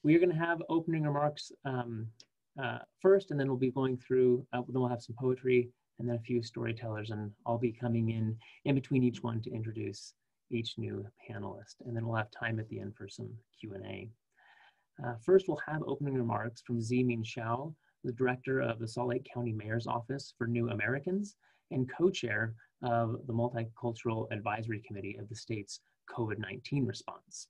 We are going to have opening remarks first, and then we'll be going through, then we'll have some poetry and then a few storytellers, and I'll be coming in between each one to introduce each new panelist. And then we'll have time at the end for some Q&A. First, we'll have opening remarks from Xiao, the director of the Salt Lake County Mayor's Office for New Americans and co-chair of the Multicultural Advisory Committee of the state's COVID-19 response.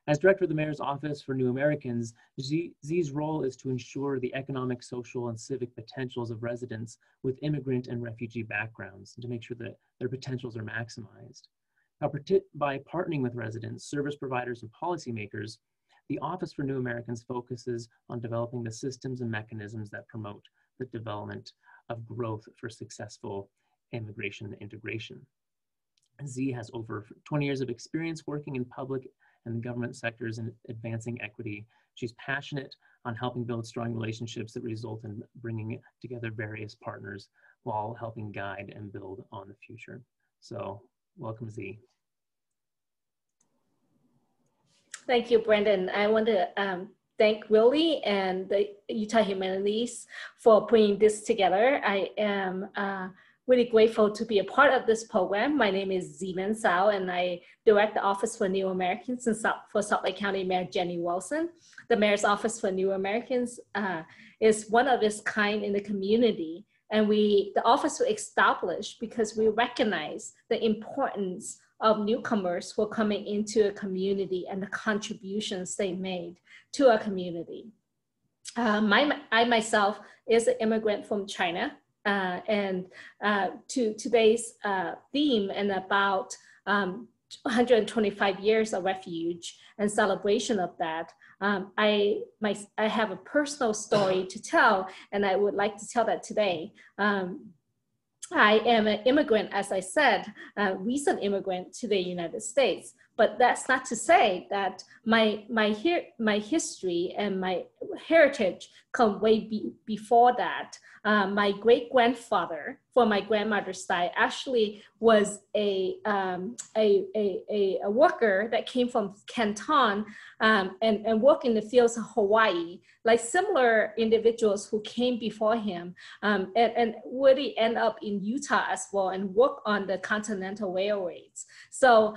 As director of the Mayor's Office for New Americans, Z's role is to ensure the economic, social, and civic potentials of residents with immigrant and refugee backgrounds, and to make sure that their potentials are maximized. Now, by partnering with residents, service providers, and policymakers, the Office for New Americans focuses on developing the systems and mechanisms that promote the development of growth for successful immigration and integration. Z has over 20 years of experience working in public and government sectors in advancing equity. She's passionate on helping build strong relationships that result in bringing together various partners while helping guide and build on the future. So welcome, Z. Thank you, Brenden. I want to thank Willie and the Utah Humanities for putting this together. I am really grateful to be a part of this program. My name is Xiao, and I direct the Office for New Americans for Salt Lake County Mayor Jenny Wilson. The Mayor's Office for New Americans is one of its kind in the community. And the office was established because we recognize the importance of newcomers who are coming into a community and the contributions they made to a community. I myself is an immigrant from China, and to today's theme and about 125 years of Refuge and celebration of that, I have a personal story to tell, and I would like to tell that today. I am an immigrant, as I said, a recent immigrant to the United States. But that's not to say that my history and my heritage come way before that. My great-grandfather, for my grandmother's side, actually was a worker that came from Canton and worked in the fields of Hawaii, like similar individuals who came before him, and really end up in Utah as well and work on the Continental Railways. So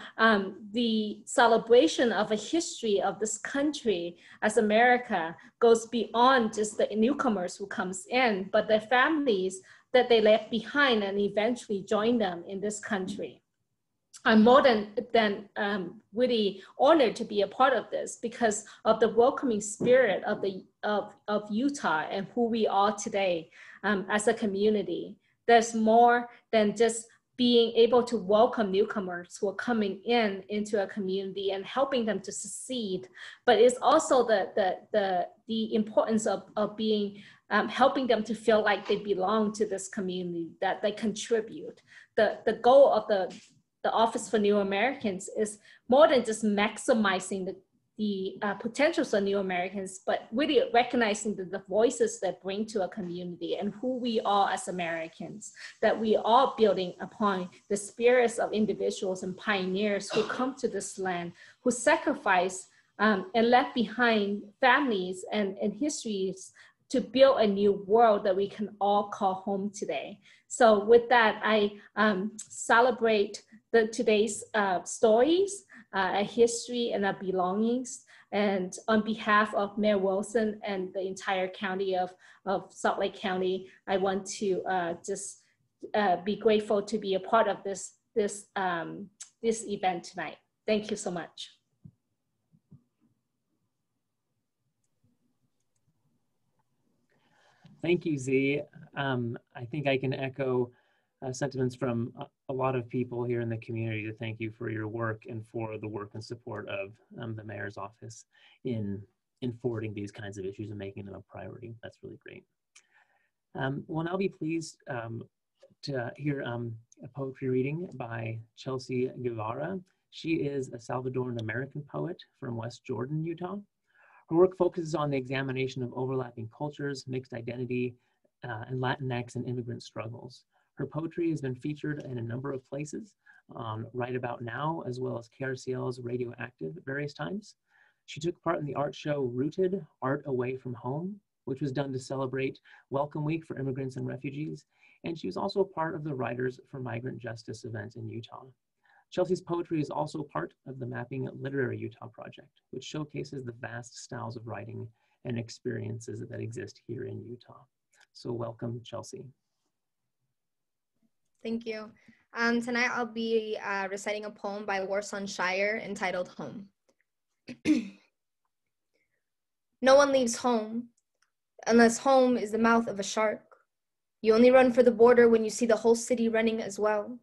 the celebration of a history of this country as America goes beyond just the newcomers who comes in, but the families that they left behind and eventually joined them in this country. I'm more than really honored to be a part of this because of the welcoming spirit of Utah and who we are today as a community. There's more than just being able to welcome newcomers who are coming into a community and helping them to succeed, but it's also the importance of being helping them to feel like they belong to this community, that they contribute. The goal of the Office for New Americans is more than just maximizing the potentials of New Americans, but really recognizing the voices that bring to a community and who we are as Americans, that we are building upon the spirits of individuals and pioneers who come to this land, who sacrifice and left behind families and histories to build a new world that we can all call home today. So with that, I celebrate today's stories, a history and our belongings. And on behalf of Mayor Wilson and the entire county of Salt Lake County, I want to just be grateful to be a part of this event tonight. Thank you so much. Thank you, Z. I think I can echo sentiments from a lot of people here in the community to thank you for your work and for the work and support of the Mayor's Office in forwarding these kinds of issues and making them a priority. That's really great. We'll now be pleased to hear a poetry reading by Chelsea Guevara. She is a Salvadoran American poet from West Jordan, Utah. Her work focuses on the examination of overlapping cultures, mixed identity, and Latinx and immigrant struggles. Her poetry has been featured in a number of places, Right About Now, as well as KRCL's Radioactive at various times. She took part in the art show Rooted, Art Away from Home, which was done to celebrate Welcome Week for immigrants and refugees. And she was also part of the Writers for Migrant Justice event in Utah. Chelsea's poetry is also part of the Mapping Literary Utah project, which showcases the vast styles of writing and experiences that exist here in Utah. So welcome, Chelsea. Thank you. Tonight I'll be reciting a poem by Warson Shire entitled Home. No one leaves home unless home is the mouth of a shark. You only run for the border when you see the whole city running as well.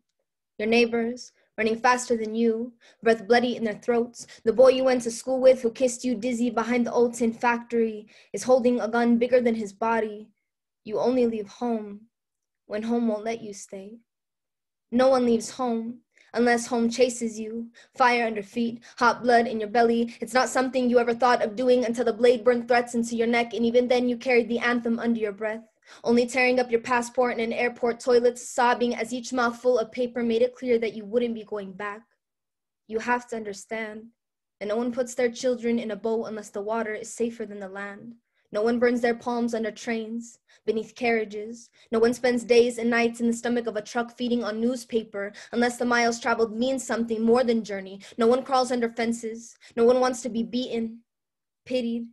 Your neighbors running faster than you, breath bloody in their throats. The boy you went to school with who kissed you dizzy behind the old tin factory is holding a gun bigger than his body. You only leave home when home won't let you stay. No one leaves home unless home chases you, fire under feet, hot blood in your belly. It's not something you ever thought of doing until the blade burned threats into your neck, and even then you carried the anthem under your breath, only tearing up your passport in an airport toilet, sobbing as each mouthful of paper made it clear that you wouldn't be going back. You have to understand that no one puts their children in a boat unless the water is safer than the land. No one burns their palms under trains, beneath carriages. No one spends days and nights in the stomach of a truck feeding on newspaper unless the miles traveled means something more than journey. No one crawls under fences. No one wants to be beaten, pitied.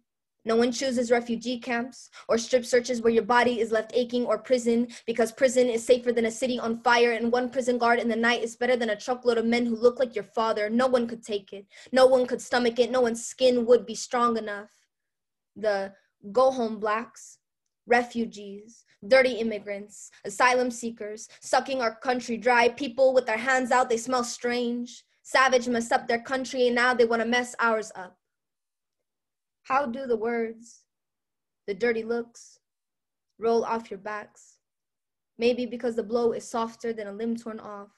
No one chooses refugee camps or strip searches where your body is left aching, or prison, because prison is safer than a city on fire, and one prison guard in the night is better than a truckload of men who look like your father. No one could take it. No one could stomach it. No one's skin would be strong enough. The go home blacks, refugees, dirty immigrants, asylum seekers, sucking our country dry, people with their hands out, they smell strange. Savage messed up their country and now they want to mess ours up. How do the words, the dirty looks, roll off your backs? Maybe because the blow is softer than a limb torn off,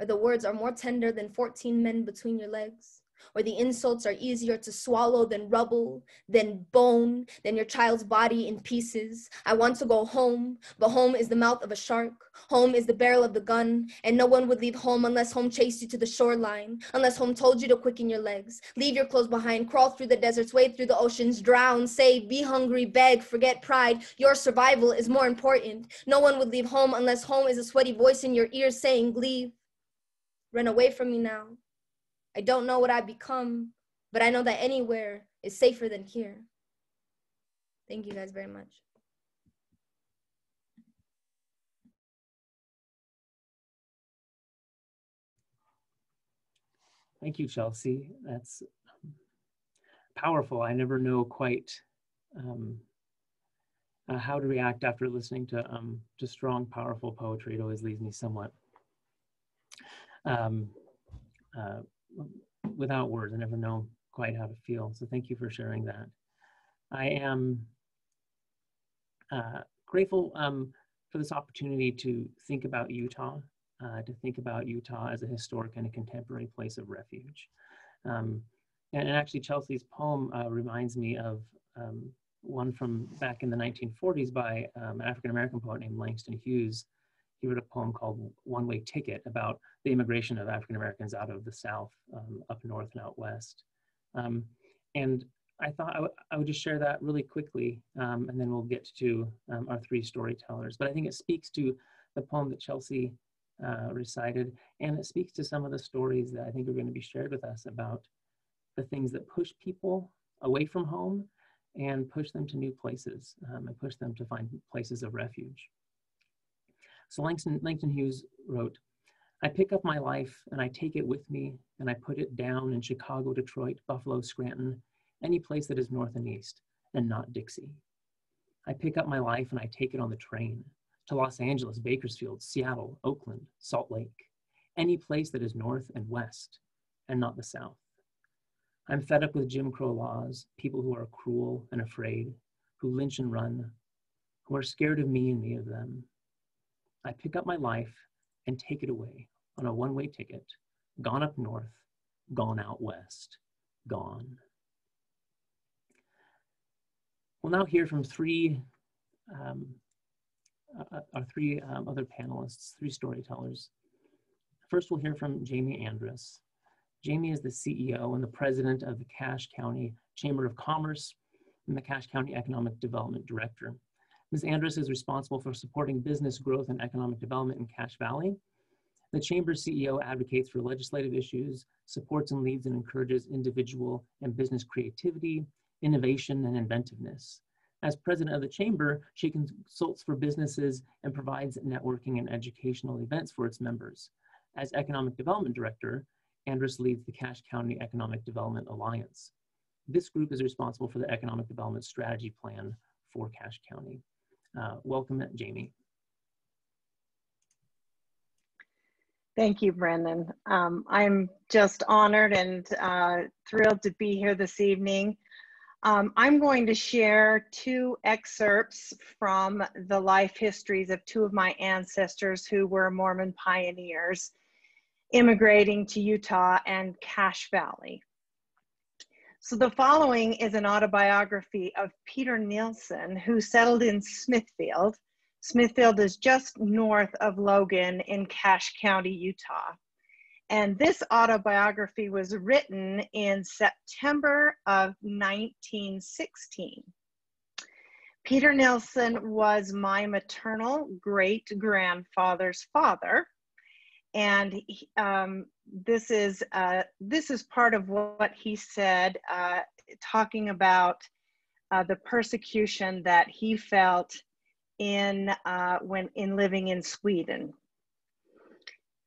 or the words are more tender than 14 men between your legs, or the insults are easier to swallow than rubble, than bone, than your child's body in pieces. I want to go home, but home is the mouth of a shark. Home is the barrel of the gun, and no one would leave home unless home chased you to the shoreline, unless home told you to quicken your legs, leave your clothes behind, crawl through the deserts, wade through the oceans, drown, say, be hungry, beg, forget pride. Your survival is more important. No one would leave home unless home is a sweaty voice in your ears saying, leave. Run away from me now. I don't know what I've become, but I know that anywhere is safer than here. Thank you guys very much. Thank you, Chelsea. That's powerful. I never know quite how to react after listening to strong, powerful poetry. It always leaves me somewhat without words. I never know quite how to feel. So thank you for sharing that. I am grateful for this opportunity to think about Utah, as a historic and a contemporary place of refuge. And actually Chelsea's poem reminds me of one from back in the 1940s by an African-American poet named Langston Hughes. He wrote a poem called One-Way Ticket about the immigration of African-Americans out of the South, up north and out west. And I thought I would just share that really quickly, and then we'll get to our three storytellers. But I think it speaks to the poem that Chelsea recited, and it speaks to some of the stories that I think are going to be shared with us about the things that push people away from home and push them to new places, and push them to find places of refuge. So Langston Hughes wrote, I pick up my life and I take it with me and I put it down in Chicago, Detroit, Buffalo, Scranton, any place that is north and east and not Dixie. I pick up my life and I take it on the train to Los Angeles, Bakersfield, Seattle, Oakland, Salt Lake, any place that is north and west and not the South. I'm fed up with Jim Crow laws, people who are cruel and afraid, who lynch and run, who are scared of me and me of them. I pick up my life and take it away on a one-way ticket, gone up north, gone out west, gone. We'll now hear from our three other panelists, three storytellers. First, we'll hear from Jamie Andrus. Jamie is the CEO and the president of the Cache County Chamber of Commerce and the Cache County Economic Development Director. Ms. Andrus is responsible for supporting business growth and economic development in Cache Valley. The Chamber's CEO advocates for legislative issues, supports and leads and encourages individual and business creativity, innovation, and inventiveness. As president of the Chamber, she consults for businesses and provides networking and educational events for its members. As Economic Development Director, Andrus leads the Cache County Economic Development Alliance. This group is responsible for the economic development strategy plan for Cache County. Welcome, Jamie. Thank you, Brenden. I'm just honored and thrilled to be here this evening. I'm going to share two excerpts from the life histories of two of my ancestors who were Mormon pioneers immigrating to Utah and Cache Valley. So the following is an autobiography of Peter Nielsen, who settled in Smithfield. Smithfield is just north of Logan in Cache County, Utah. And this autobiography was written in September of 1916. Peter Nielsen was my maternal great-grandfather's father. And this is part of what he said, talking about the persecution that he felt when living in Sweden.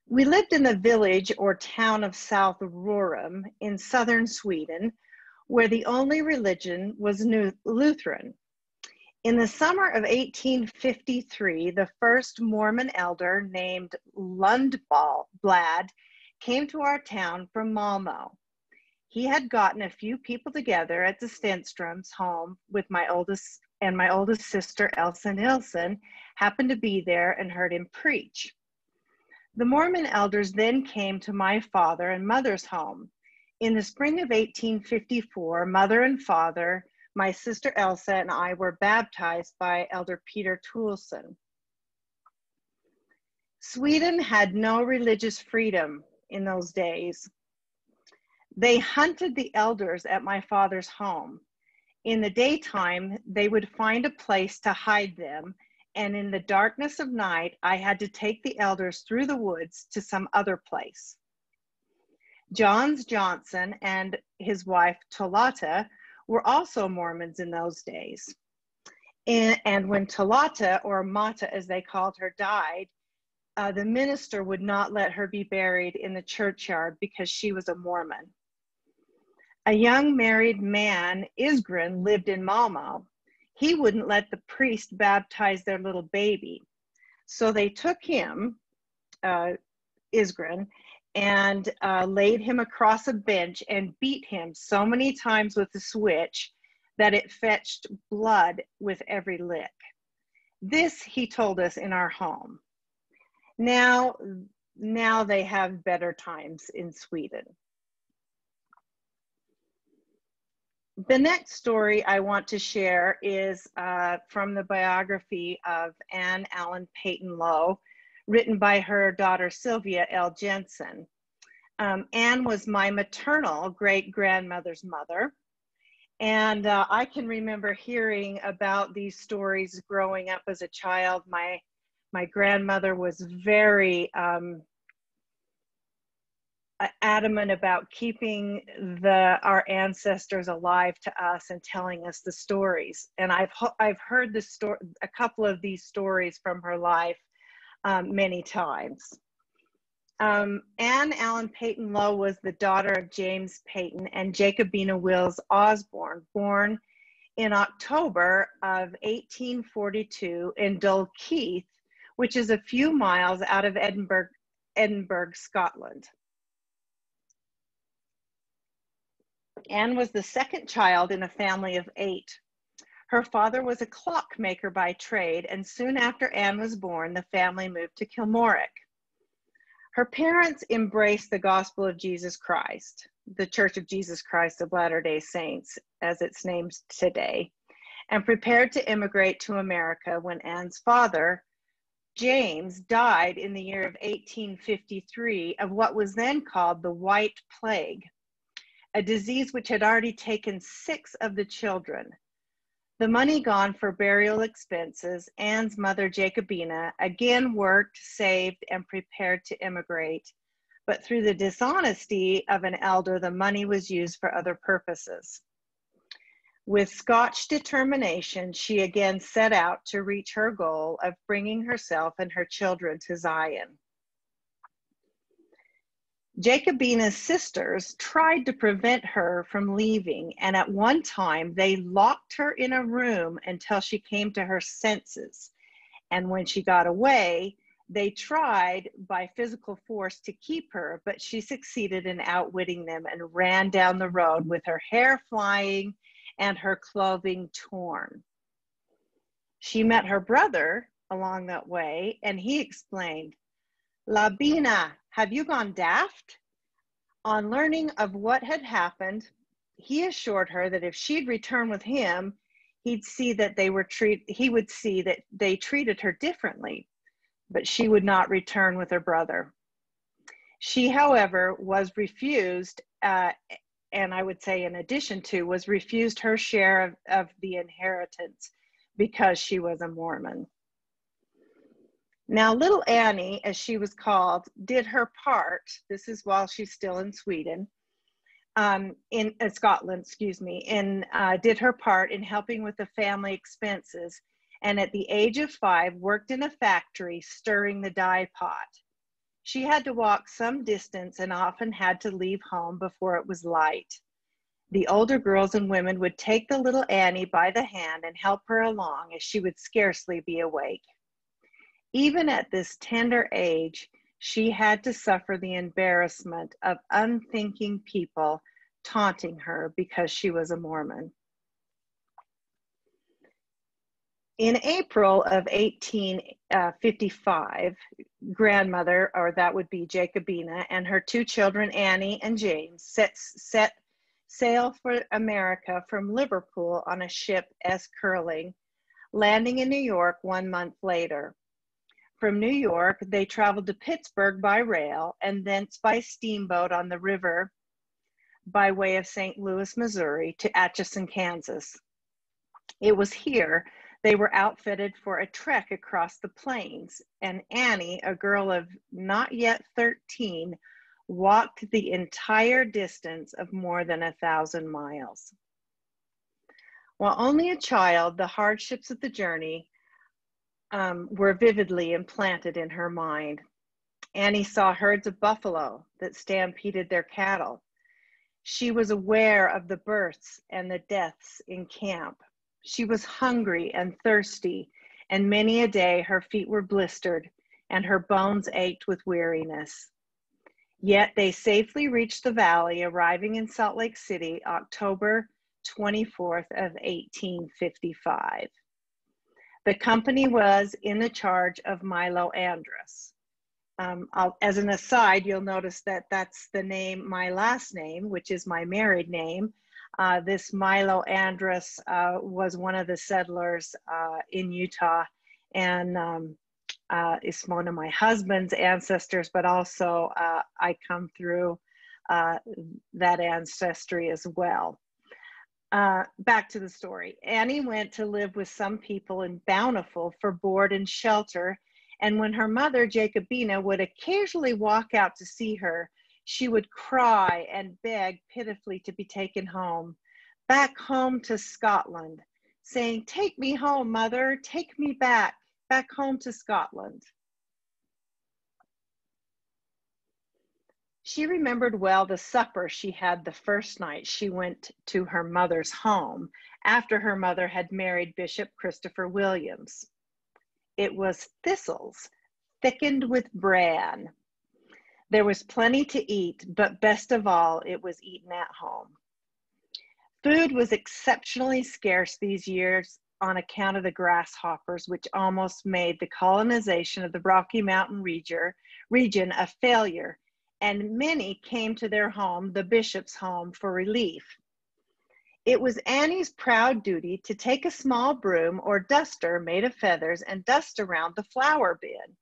We lived in the village or town of South Rorum in southern Sweden, where the only religion was Lutheran. In the summer of 1853, the first Mormon elder named Lundblad came to our town from Malmö. He had gotten a few people together at the Stenström's home with my oldest sister, Elsa Nielsen, happened to be there and heard him preach. The Mormon elders then came to my father and mother's home. In the spring of 1854, mother and father, my sister Elsa, and I were baptized by Elder Peter Toulson. Sweden had no religious freedom in those days. They hunted the elders at my father's home. In the daytime, they would find a place to hide them, and in the darkness of night, I had to take the elders through the woods to some other place. Johns Johnson and his wife Tolata were also Mormons in those days. And when Tolata, or Mata as they called her, died, the minister would not let her be buried in the churchyard because she was a Mormon. A young married man, Isgren, lived in Malmö. He wouldn't let the priest baptize their little baby. So they took him, Isgren, and laid him across a bench and beat him so many times with a switch that it fetched blood with every lick. This, he told us, in our home. Now they have better times in Sweden. The next story I want to share is from the biography of Anne Allen Payton Lowe, written by her daughter Sylvia L. Jensen. Anne was my maternal great-grandmother's mother, and I can remember hearing about these stories growing up as a child. My grandmother was very adamant about keeping our ancestors alive to us and telling us the stories. And I've heard a couple of these stories from her life many times. Anne Allen Payton Lowe was the daughter of James Payton and Jacobina Wills Osborne, born in October of 1842 in Dalkeith, which is a few miles out of Edinburgh, Scotland. Anne was the second child in a family of 8. Her father was a clockmaker by trade, and soon after Anne was born, the family moved to Kilmorick. Her parents embraced the gospel of Jesus Christ, the Church of Jesus Christ of Latter-day Saints, as it's named today, and prepared to immigrate to America when Anne's father James died in the year of 1853 of what was then called the White Plague, a disease which had already taken 6 of the children. The money gone for burial expenses, Anne's mother, Jacobina, again worked, saved, and prepared to immigrate. But through the dishonesty of an elder, the money was used for other purposes. With Scotch determination, she again set out to reach her goal of bringing herself and her children to Zion. Jacobina's sisters tried to prevent her from leaving, and at one time they locked her in a room until she came to her senses. And when she got away, they tried by physical force to keep her, but she succeeded in outwitting them and ran down the road with her hair flying and her clothing torn. She met her brother along that way, and he explained, "Labina, have you gone daft?" On learning of what had happened, he assured her that if she'd return with him, he would see that they treated her differently, but she would not return with her brother. She, however, was refused, and I would say in addition to, was refused her share of the inheritance because she was a Mormon. Now, little Annie, as she was called, did her part. This is while she's still in Sweden, in Scotland, did her part in helping with the family expenses. And at the age of 5, worked in a factory stirring the dye pot. She had to walk some distance and often had to leave home before it was light. The older girls and women would take the little Annie by the hand and help her along, as she would scarcely be awake. Even at this tender age, she had to suffer the embarrassment of unthinking people taunting her because she was a Mormon. In April of 1855, grandmother, or that would be Jacobina, and her 2 children, Annie and James, set sail for America from Liverpool on a ship S. Curling, landing in New York 1 month later. From New York, they traveled to Pittsburgh by rail and thence by steamboat on the river by way of St. Louis, Missouri, to Atchison, Kansas. It was here they were outfitted for a trek across the plains, and Annie, a girl of not yet 13, walked the entire distance of more than 1,000 miles. While only a child, the hardships of the journey were vividly implanted in her mind. Annie saw herds of buffalo that stampeded their cattle. She was aware of the births and the deaths in camp. She was hungry and thirsty, and many a day her feet were blistered and her bones ached with weariness. Yet they safely reached the valley, arriving in Salt Lake City, October 24th of 1855. The company was in the charge of Milo Andrus. As an aside, you'll notice that that's the name, my last name, which is my married name. This Milo Andrus was one of the settlers in Utah, and is one of my husband's ancestors, but also I come through that ancestry as well. Back to the story. Annie went to live with some people in Bountiful for board and shelter, and when her mother, Jacobina, would occasionally walk out to see her, she would cry and beg pitifully to be taken home, back home to Scotland, saying, "Take me home, mother, take me back home to Scotland." She remembered well the supper she had the first night she went to her mother's home after her mother had married Bishop Christopher Williams. It was thistles thickened with bran. There was plenty to eat, but best of all, it was eaten at home. Food was exceptionally scarce these years on account of the grasshoppers, which almost made the colonization of the Rocky Mountain region a failure, and many came to their home, the bishop's home, for relief. It was Annie's proud duty to take a small broom or duster made of feathers and dust around the flour bin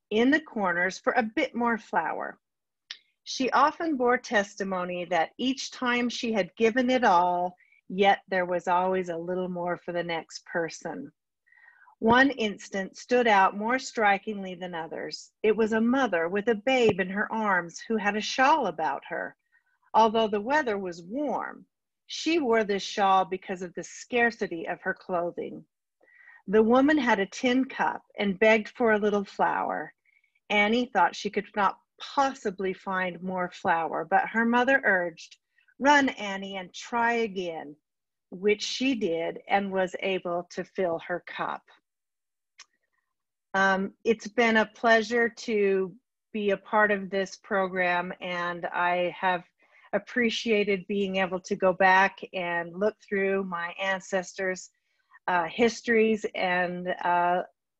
in the corners for a bit more flour. She often bore testimony that each time she had given it all, yet there was always a little more for the next person. One instance stood out more strikingly than others. It was a mother with a babe in her arms who had a shawl about her. Although the weather was warm, she wore this shawl because of the scarcity of her clothing. The woman had a tin cup and begged for a little flour. Annie thought she could not possibly find more flour, but her mother urged, "Run, Annie, and try again," which she did and was able to fill her cup. It's been a pleasure to be a part of this program, and I have appreciated being able to go back and look through my ancestors' histories and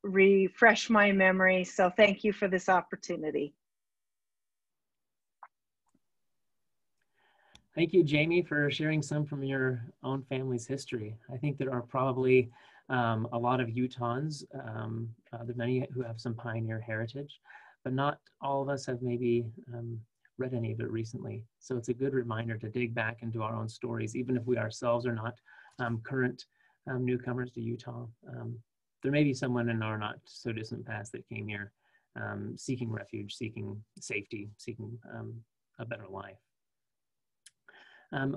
refresh my memory. So thank you for this opportunity. Thank you, Jamie, for sharing some from your own family's history. I think there are probably a lot of Utahns, there are many who have some pioneer heritage, but not all of us have maybe read any of it recently. So it's a good reminder to dig back into our own stories, even if we ourselves are not current newcomers to Utah. There may be someone in our not so distant past that came here seeking refuge, seeking safety, seeking a better life.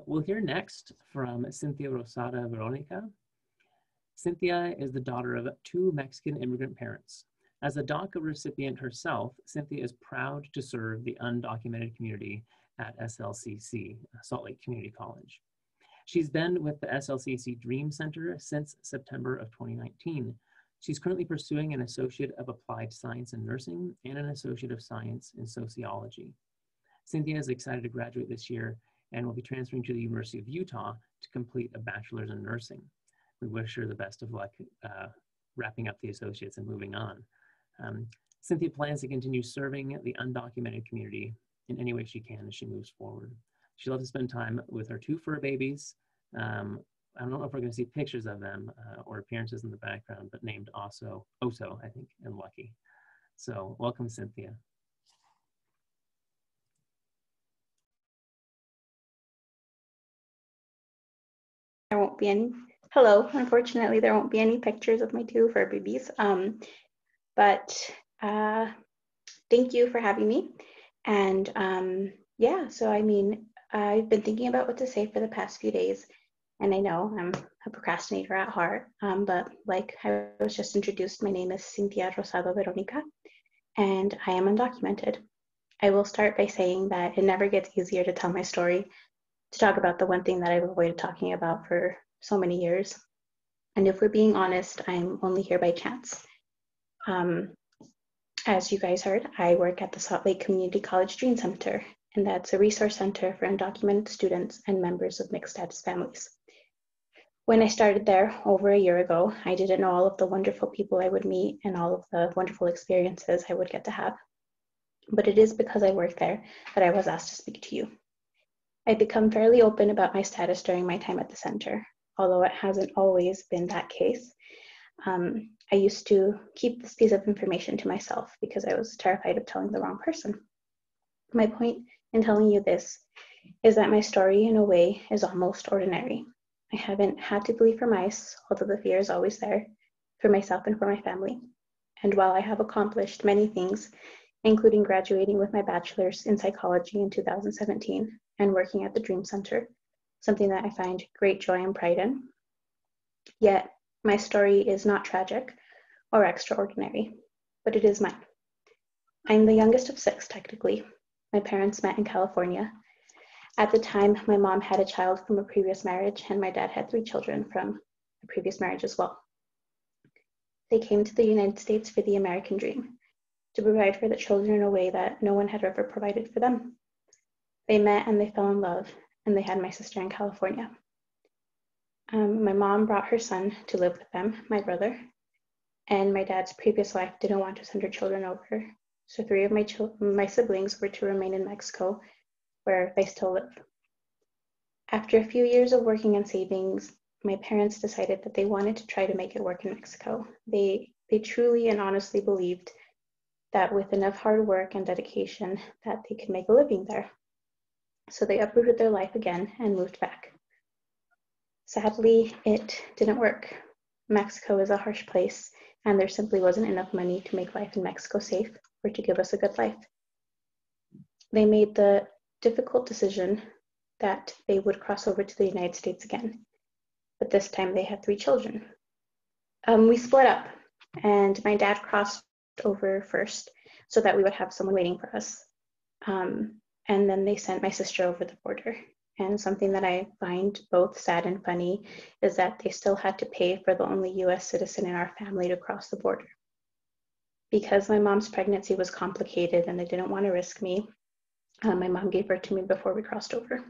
We'll hear next from Cynthia Rosada Veronica. Cynthia is the daughter of 2 Mexican immigrant parents. As a DACA recipient herself, Cynthia is proud to serve the undocumented community at SLCC, Salt Lake Community College. She's been with the SLCC Dream Center since September of 2019. She's currently pursuing an Associate of Applied Science in Nursing and an Associate of Science in Sociology. Cynthia is excited to graduate this year and will be transferring to the University of Utah to complete a bachelor's in nursing. We wish her the best of luck wrapping up the associates and moving on. Cynthia plans to continue serving the undocumented community in any way she can as she moves forward. She loves to spend time with her 2 fur babies. I don't know if we're going to see pictures of them or appearances in the background, but named Oso, I think, and Lucky. So welcome, Cynthia. There won't be any. Hello, unfortunately, there won't be any pictures of my 2 fur babies. But thank you for having me. And yeah, so I mean, I've been thinking about what to say for the past few days. And I know I'm a procrastinator at heart, but like I was just introduced, my name is Cynthia Rosado Veronica, and I am undocumented. I will start by saying that it never gets easier to tell my story, to talk about the one thing that I've avoided talking about for so many years. And if we're being honest, I'm only here by chance. As you guys heard, I work at the Salt Lake Community College Dream Center, and that's a resource center for undocumented students and members of mixed status families. When I started there over a year ago, I didn't know all of the wonderful people I would meet and all of the wonderful experiences I would get to have. But it is because I work there that I was asked to speak to you. I've become fairly open about my status during my time at the center, although it hasn't always been that case. I used to keep this piece of information to myself because I was terrified of telling the wrong person. My point in telling you this is that my story, in a way, is almost ordinary. I haven't had to bleed for mice, although the fear is always there, for myself and for my family. And while I have accomplished many things, including graduating with my bachelor's in psychology in 2017 and working at the Dream Center, something that I find great joy and pride in, yet my story is not tragic or extraordinary, but it is mine. I'm the youngest of 6, technically. My parents met in California. At the time, my mom had a child from a previous marriage, and my dad had 3 children from a previous marriage as well. They came to the United States for the American dream, to provide for the children in a way that no one had ever provided for them. They met and they fell in love, and they had my sister in California. My mom brought her son to live with them, my brother, and my dad's previous wife didn't want to send her children over, so 3 of my siblings were to remain in Mexico, where they still live. After a few years of working and savings, my parents decided that they wanted to try to make it work in Mexico. They truly and honestly believed that with enough hard work and dedication that they could make a living there. So they uprooted their life again and moved back. Sadly, it didn't work. Mexico is a harsh place, and there simply wasn't enough money to make life in Mexico safe or to give us a good life. They made the difficult decision that they would cross over to the United States again, but this time they had 3 children. We split up, and my dad crossed over first so that we would have someone waiting for us. And then they sent my sister over the border. And something that I find both sad and funny is that they still had to pay for the only US citizen in our family to cross the border. Because my mom's pregnancy was complicated and they didn't want to risk me, my mom gave birth to me before we crossed over.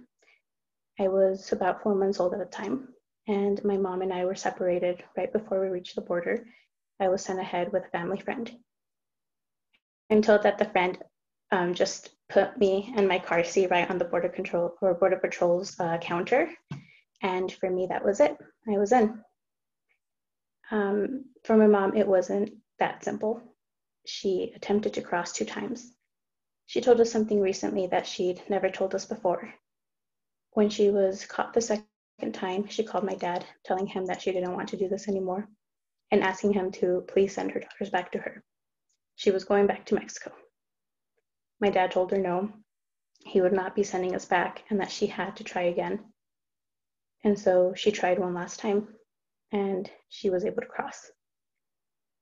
I was about 4 months old at the time, and my mom and I were separated right before we reached the border. I was sent ahead with a family friend. I'm told that the friend just put me and my car seat right on the Border Patrol's counter. And for me, that was it. I was in. For my mom, it wasn't that simple. She attempted to cross 2 times. She told us something recently that she'd never told us before. When she was caught the second time, she called my dad, telling him that she didn't want to do this anymore and asking him to please send her daughters back to her. She was going back to Mexico. My dad told her no, he would not be sending us back and that she had to try again. And so she tried one last time and she was able to cross.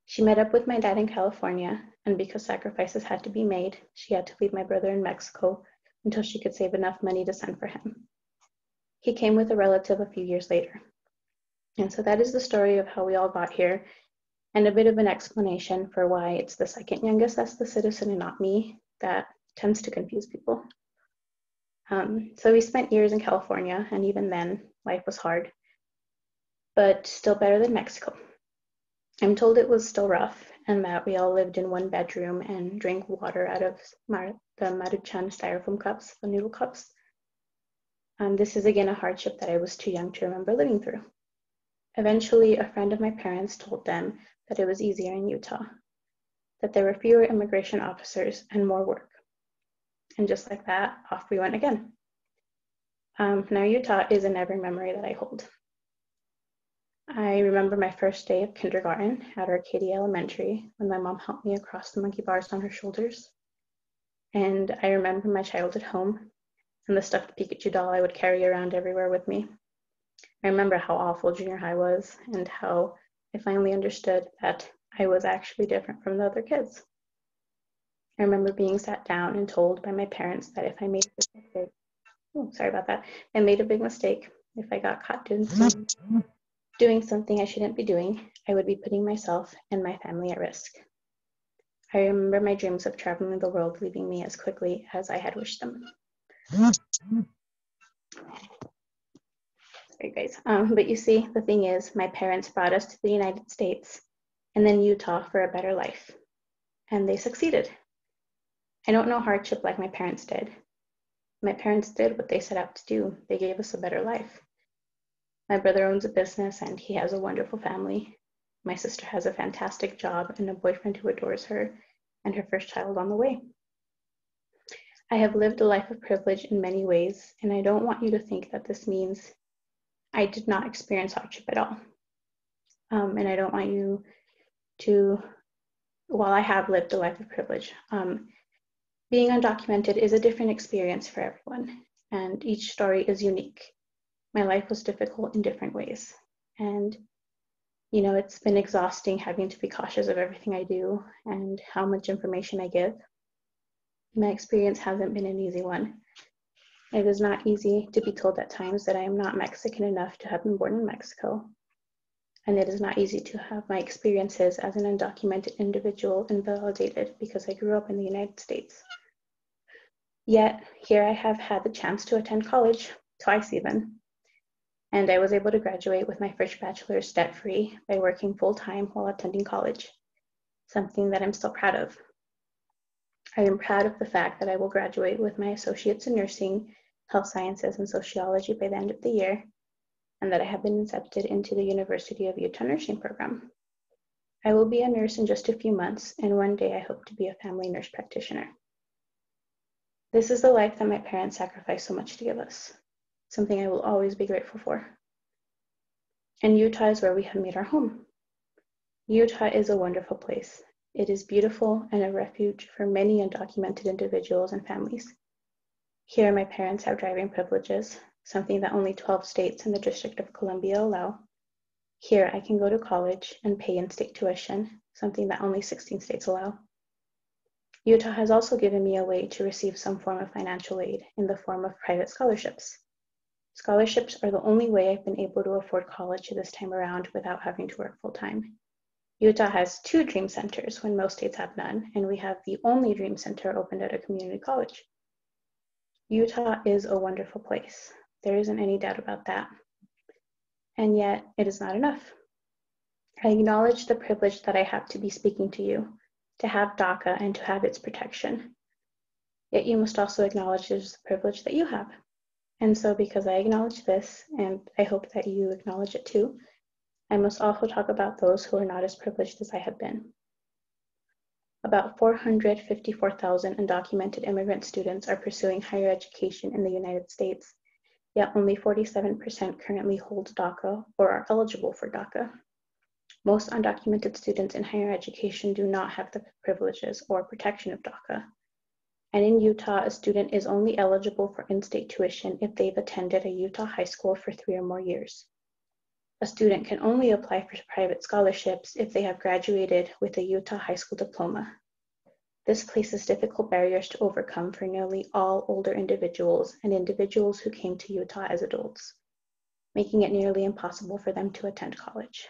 She met up with my dad in California, and because sacrifices had to be made, she had to leave my brother in Mexico until she could save enough money to send for him. He came with a relative a few years later. And so that is the story of how we all got here, and a bit of an explanation for why it's the second youngest that's the citizen and not me. That tends to confuse people. So we spent years in California, and even then, life was hard, but still better than Mexico. I'm told it was still rough, and that we all lived in 1 bedroom and drank water out of the Maruchan styrofoam cups, the noodle cups. This is again a hardship that I was too young to remember living through. Eventually, a friend of my parents told them that it was easier in Utah, that there were fewer immigration officers and more work. And just like that, off we went again. Now Utah is in every memory that I hold. I remember my first day of kindergarten at Arcadia Elementary when my mom helped me across the monkey bars on her shoulders. And I remember my childhood home and the stuffed Pikachu doll I would carry around everywhere with me. I remember how awful junior high was and how I finally understood that I was actually different from the other kids. I remember being sat down and told by my parents that if I made a mistake, I made a big mistake, if I got caught doing something I shouldn't be doing, I would be putting myself and my family at risk. I remember my dreams of traveling the world leaving me as quickly as I had wished them. Sorry guys, but you see, the thing is, my parents brought us to the United States and then Utah for a better life, and they succeeded. I don't know hardship like my parents did. My parents did what they set out to do. They gave us a better life. My brother owns a business and he has a wonderful family. My sister has a fantastic job and a boyfriend who adores her, and her first child on the way. I have lived a life of privilege in many ways, and I don't want you to think that this means I did not experience hardship at all. And I don't want you to, while I have lived a life of privilege, being undocumented is a different experience for everyone, and each story is unique. My life was difficult in different ways. And, you know, it's been exhausting having to be cautious of everything I do and how much information I give. My experience hasn't been an easy one. It is not easy to be told at times that I am not Mexican enough to have been born in Mexico. And it is not easy to have my experiences as an undocumented individual invalidated because I grew up in the United States. Yet, here I have had the chance to attend college, twice even. And I was able to graduate with my first bachelor's debt-free by working full-time while attending college, something that I'm still proud of. I am proud of the fact that I will graduate with my associates in nursing health sciences, and sociology by the end of the year, and that I have been accepted into the University of Utah nursing program. I will be a nurse in just a few months, and one day I hope to be a family nurse practitioner. This is the life that my parents sacrificed so much to give us, something I will always be grateful for. And Utah is where we have made our home. Utah is a wonderful place. It is beautiful and a refuge for many undocumented individuals and families. Here, my parents have driving privileges, something that only 12 states and the District of Columbia allow. Here, I can go to college and pay in-state tuition, something that only 16 states allow. Utah has also given me a way to receive some form of financial aid in the form of private scholarships. Scholarships are the only way I've been able to afford college this time around without having to work full-time. Utah has 2 dream centers when most states have none, and we have the only dream center opened at a community college. Utah is a wonderful place. There isn't any doubt about that. And yet, it is not enough. I acknowledge the privilege that I have to be speaking to you, to have DACA and to have its protection. Yet you must also acknowledge there's the privilege that you have. And so because I acknowledge this, and I hope that you acknowledge it too, I must also talk about those who are not as privileged as I have been. About 454,000 undocumented immigrant students are pursuing higher education in the United States, yet only 47% currently hold DACA or are eligible for DACA. Most undocumented students in higher education do not have the privileges or protection of DACA. And in Utah, a student is only eligible for in-state tuition if they've attended a Utah high school for 3 or more years. A student can only apply for private scholarships if they have graduated with a Utah high school diploma. This places difficult barriers to overcome for nearly all older individuals and individuals who came to Utah as adults, making it nearly impossible for them to attend college.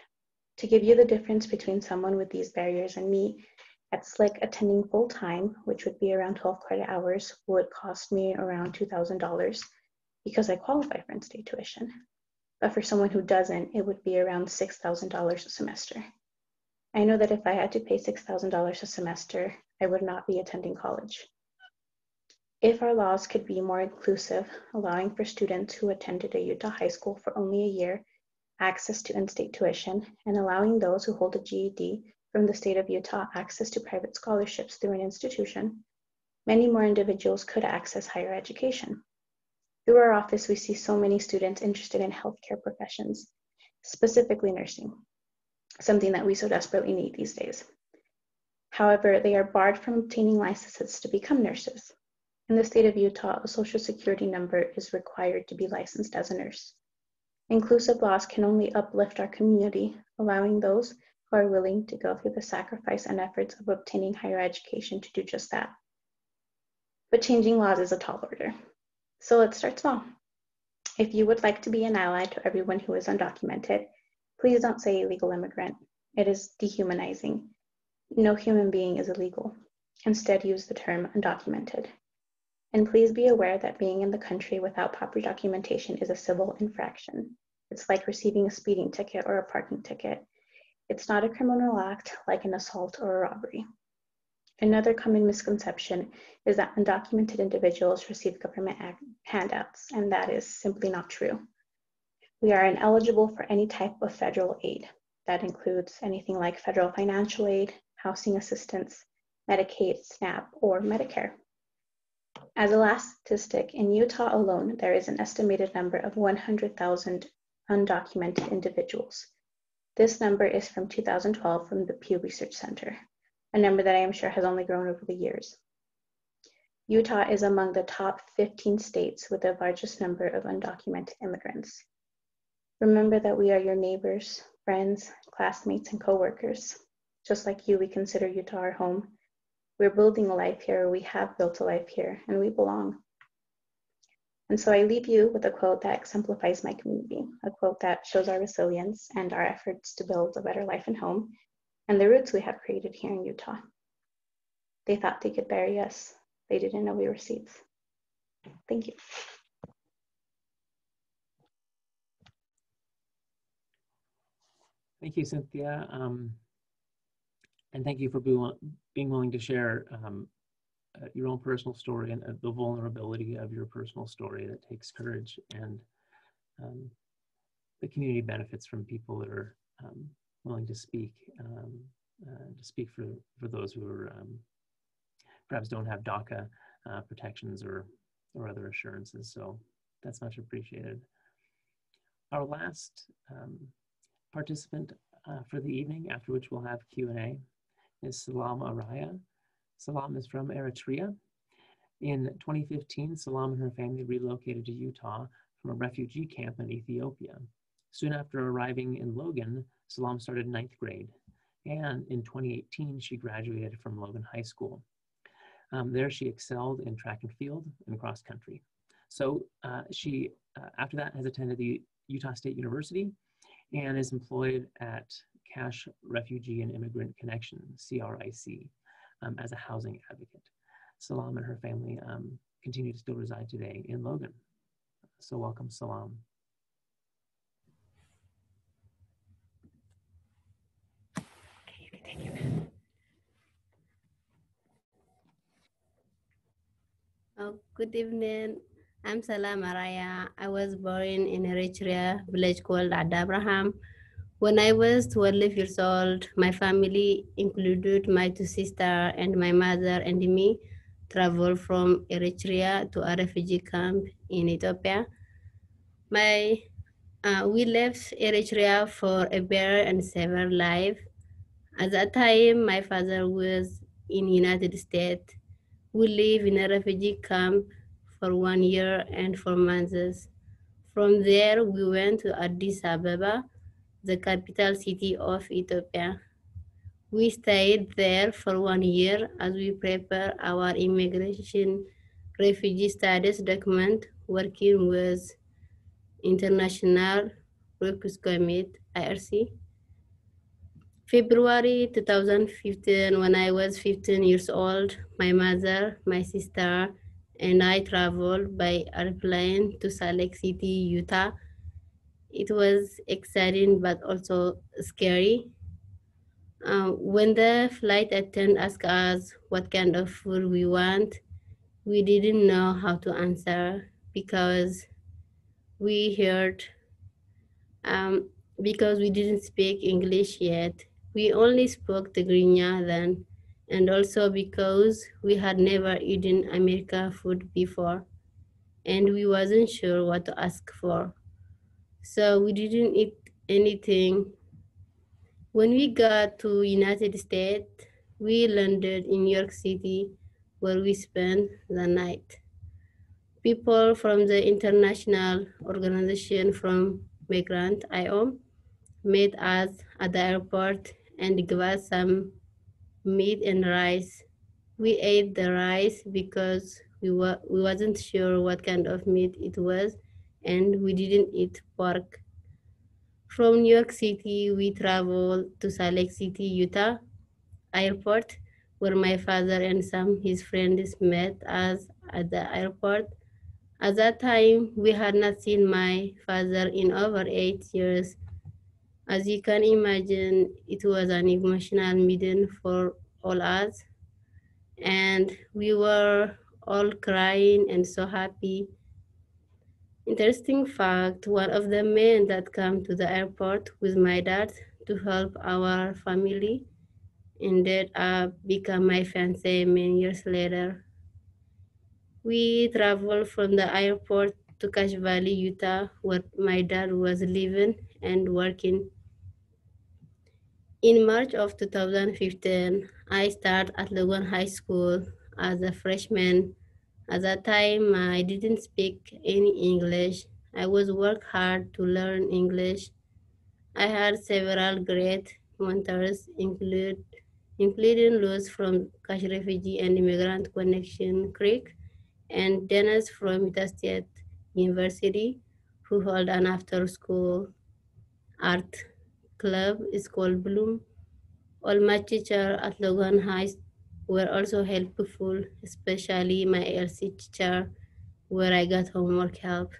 To give you the difference between someone with these barriers and me, at SLIC, attending full-time, which would be around 12 credit hours, would cost me around $2,000 because I qualify for in-state tuition. But for someone who doesn't, it would be around $6,000 a semester. I know that if I had to pay $6,000 a semester, I would not be attending college. If our laws could be more inclusive, allowing for students who attended a Utah high school for only a year access to in-state tuition, and allowing those who hold a GED from the state of Utah access to private scholarships through an institution, many more individuals could access higher education. Through our office, we see so many students interested in healthcare professions, specifically nursing, something that we so desperately need these days. However, they are barred from obtaining licenses to become nurses. In the state of Utah, a social security number is required to be licensed as a nurse. Inclusive laws can only uplift our community, allowing those who are willing to go through the sacrifice and efforts of obtaining higher education to do just that. But changing laws is a tall order. So let's start small. If you would like to be an ally to everyone who is undocumented, please don't say illegal immigrant. It is dehumanizing. No human being is illegal. Instead, use the term undocumented. And please be aware that being in the country without proper documentation is a civil infraction. It's like receiving a speeding ticket or a parking ticket. It's not a criminal act like an assault or a robbery. Another common misconception is that undocumented individuals receive government handouts, and that is simply not true. We are ineligible for any type of federal aid. That includes anything like federal financial aid, housing assistance, Medicaid, SNAP, or Medicare. As a last statistic, in Utah alone, there is an estimated number of 100,000 undocumented individuals. This number is from 2012 from the Pew Research Center, a number that I am sure has only grown over the years. Utah is among the top 15 states with the largest number of undocumented immigrants. Remember that we are your neighbors, friends, classmates, and coworkers. Just like you, we consider Utah our home. We're building a life here, we have built a life here, and we belong. And so I leave you with a quote that exemplifies my community, a quote that shows our resilience and our efforts to build a better life and home, and the roots we have created here in Utah. They thought they could bury us. They didn't know we were seeds. Thank you. Thank you, Cynthia. And thank you for being willing to share your own personal story and the vulnerability of your personal story that takes courage, and the community benefits from people that are willing to speak for those who are perhaps don't have DACA protections or other assurances. So that's much appreciated. Our last participant for the evening, after which we'll have Q&A, is Salam Araya. Salam is from Eritrea. In 2015, Salam and her family relocated to Utah from a refugee camp in Ethiopia. Soon after arriving in Logan, Salam started 9th grade. And in 2018, she graduated from Logan High School. There she excelled in track and field and cross country. So she, after that, has attended the Utah State University and is employed at Cash Refugee and Immigrant Connection, CRIC, as a housing advocate. Salam and her family continue to still reside today in Logan. So welcome, Salam. Good evening. I'm Salam Araya. I was born in Eritrea, village called Ad Abraham. When I was 12 years old, my family, included my two sisters and my mother and me, traveled from Eritrea to a refugee camp in Ethiopia. We left Eritrea for a better and safer life. At that time, my father was in United States. We lived in a refugee camp for 1 year and 4 months. From there, we went to Addis Ababa, the capital city of Ethiopia. We stayed there for 1 year as we prepare our immigration refugee status document, working with International Refugee Committee, IRC. February 2015, when I was 15 years old, my mother, my sister, and I traveled by airplane to Salt Lake City, Utah. It was exciting, but also scary. When the flight attendant asked us what kind of food we want, we didn't know how to answer because we didn't speak English yet. We only spoke Tigrinya then, and also because we had never eaten American food before, and we wasn't sure what to ask for. So we didn't eat anything. When we got to United States, we landed in New York City, where we spent the night. People from the International Organization from Migrant, IOM, met us at the airport and gave us some meat and rice. We ate the rice because we wasn't sure what kind of meat it was, and we didn't eat pork. From New York City, we traveled to Salt Lake City, Utah airport, where my father and some his friends met us at the airport. At that time, we had not seen my father in over 8 years. As you can imagine, it was an emotional meeting for all us, and we were all crying and so happy. Interesting fact, one of the men that came to the airport with my dad to help our family ended up become my fiancé many years later. We traveled from the airport to Cache Valley, Utah, where my dad was living and working. In March of 2015, I started at Logan High School as a freshman. At that time, I didn't speak any English. I was work hard to learn English. I had several great mentors, including Lowe from Cash Refugee and Immigrant Connection Creek, and Dennis from Utah State University, who hold an after-school art club is called Bloom. All my teachers at Logan High were also helpful, especially my LC teacher, where I got homework help.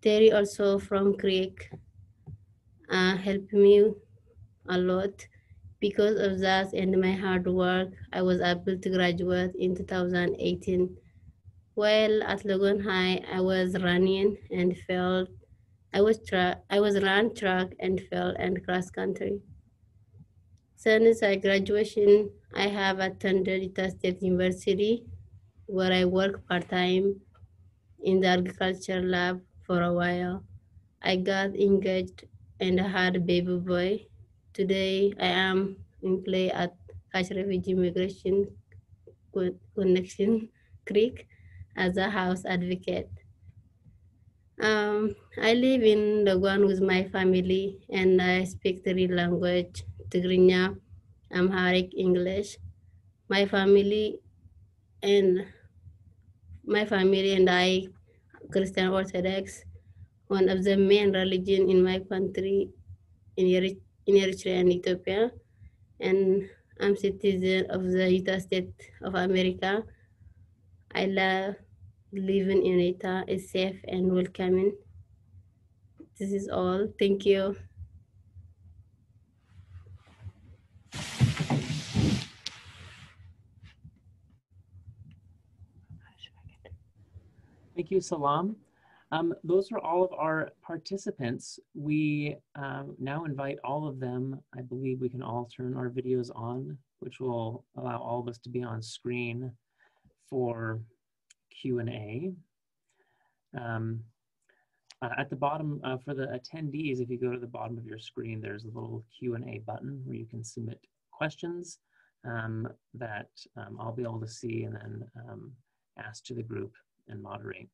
Terry also from Creek helped me a lot. Because of that and my hard work, I was able to graduate in 2018. While at Logan High, I was running and fell. I was run track and fell and cross country. Since I graduation, I have attended Utah State University, where I work part-time in the agriculture lab for a while. I got engaged and had a baby boy. Today, I am employed at Refuge Immigration Connection Creek as a house advocate. I live in Logan with my family and I speak three languages, Tigrinya, Amharic, English. My family and I, Christian Orthodox, one of the main religion in my country, in Eritrea and Ethiopia, and I'm citizen of the Utah State of America. I love living in Utah. It's safe and welcoming. This is all. Thank you. Thank you, Salam. Those are all of our participants. We now invite all of them. I believe we can all turn our videos on, which will allow all of us to be on screen for Q&A. At the bottom, for the attendees, if you go to the bottom of your screen, there's a little Q&A button where you can submit questions that I'll be able to see and then ask to the group and moderate.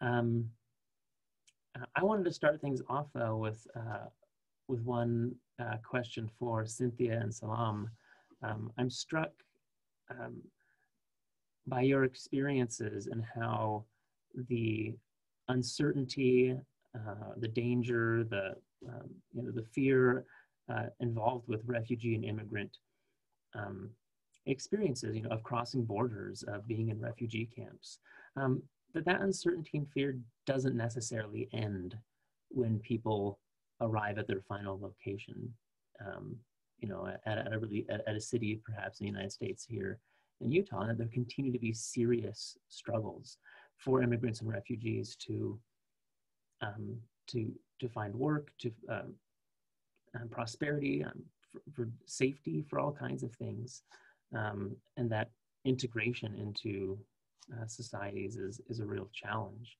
I wanted to start things off though with one question for Cynthia and Salam. I'm struck by your experiences and how the uncertainty, the danger, the fear involved with refugee and immigrant experiences, of crossing borders, of being in refugee camps. That uncertainty and fear doesn't necessarily end when people arrive at their final location. At a city, perhaps in the United States here in Utah, and that there continue to be serious struggles for immigrants and refugees to find work, to prosperity, for safety, for all kinds of things, and that integration into societies is a real challenge.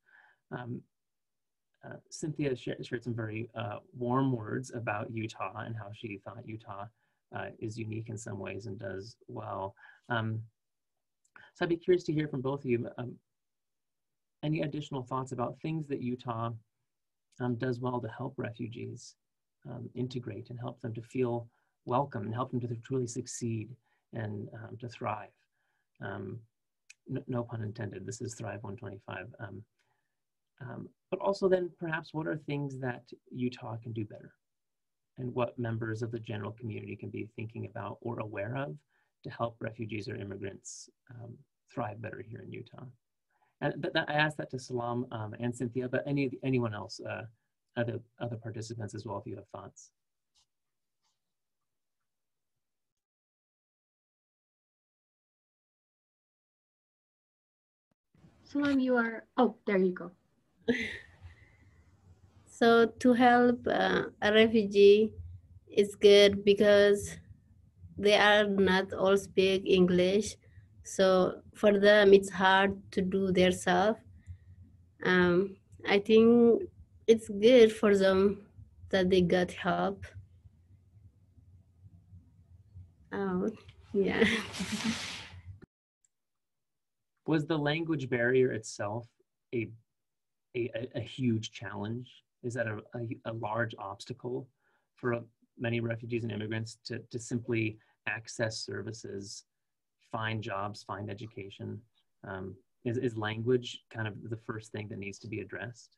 Cynthia shared some very warm words about Utah and how she thought Utah is unique in some ways and does well. So I'd be curious to hear from both of you. Any additional thoughts about things that Utah does well to help refugees integrate and help them to feel welcome and help them to truly succeed and to thrive? No pun intended, this is Thrive 125. But also then perhaps what are things that Utah can do better and what members of the general community can be thinking about or aware of to help refugees or immigrants thrive better here in Utah? And I asked that to Salam and Cynthia, but anyone else, other participants as well, if you have thoughts. Salam, you are, oh, there you go. So to help a refugee is good because they are not all speak English. So for them, it's hard to do their self. I think it's good for them that they got help. Yeah. Was the language barrier itself a huge challenge? Is that a large obstacle for many refugees and immigrants to simply access services, find jobs, find education? Is language kind of the first thing that needs to be addressed?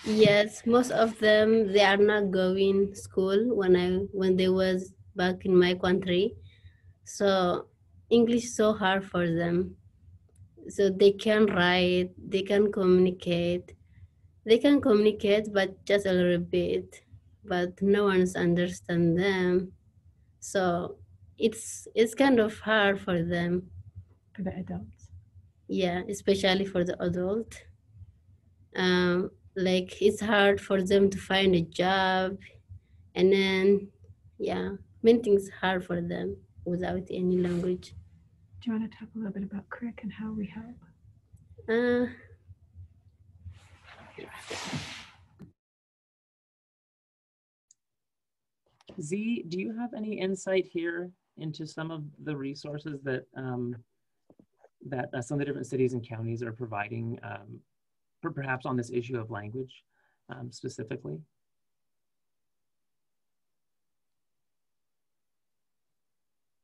Yes, most of them, they are not going school when they was back in my country. So English is so hard for them. So they can write, they can communicate, but just a little bit. but no one's understand them. So it's kind of hard for them. For the adults. Yeah, especially for the adult. Like it's hard for them to find a job, and then yeah, many things hard for them without any language. Do you want to talk a little bit about CRIC and how we help? Z, do you have any insight here into some of the resources that some of the different cities and counties are providing, perhaps on this issue of language specifically?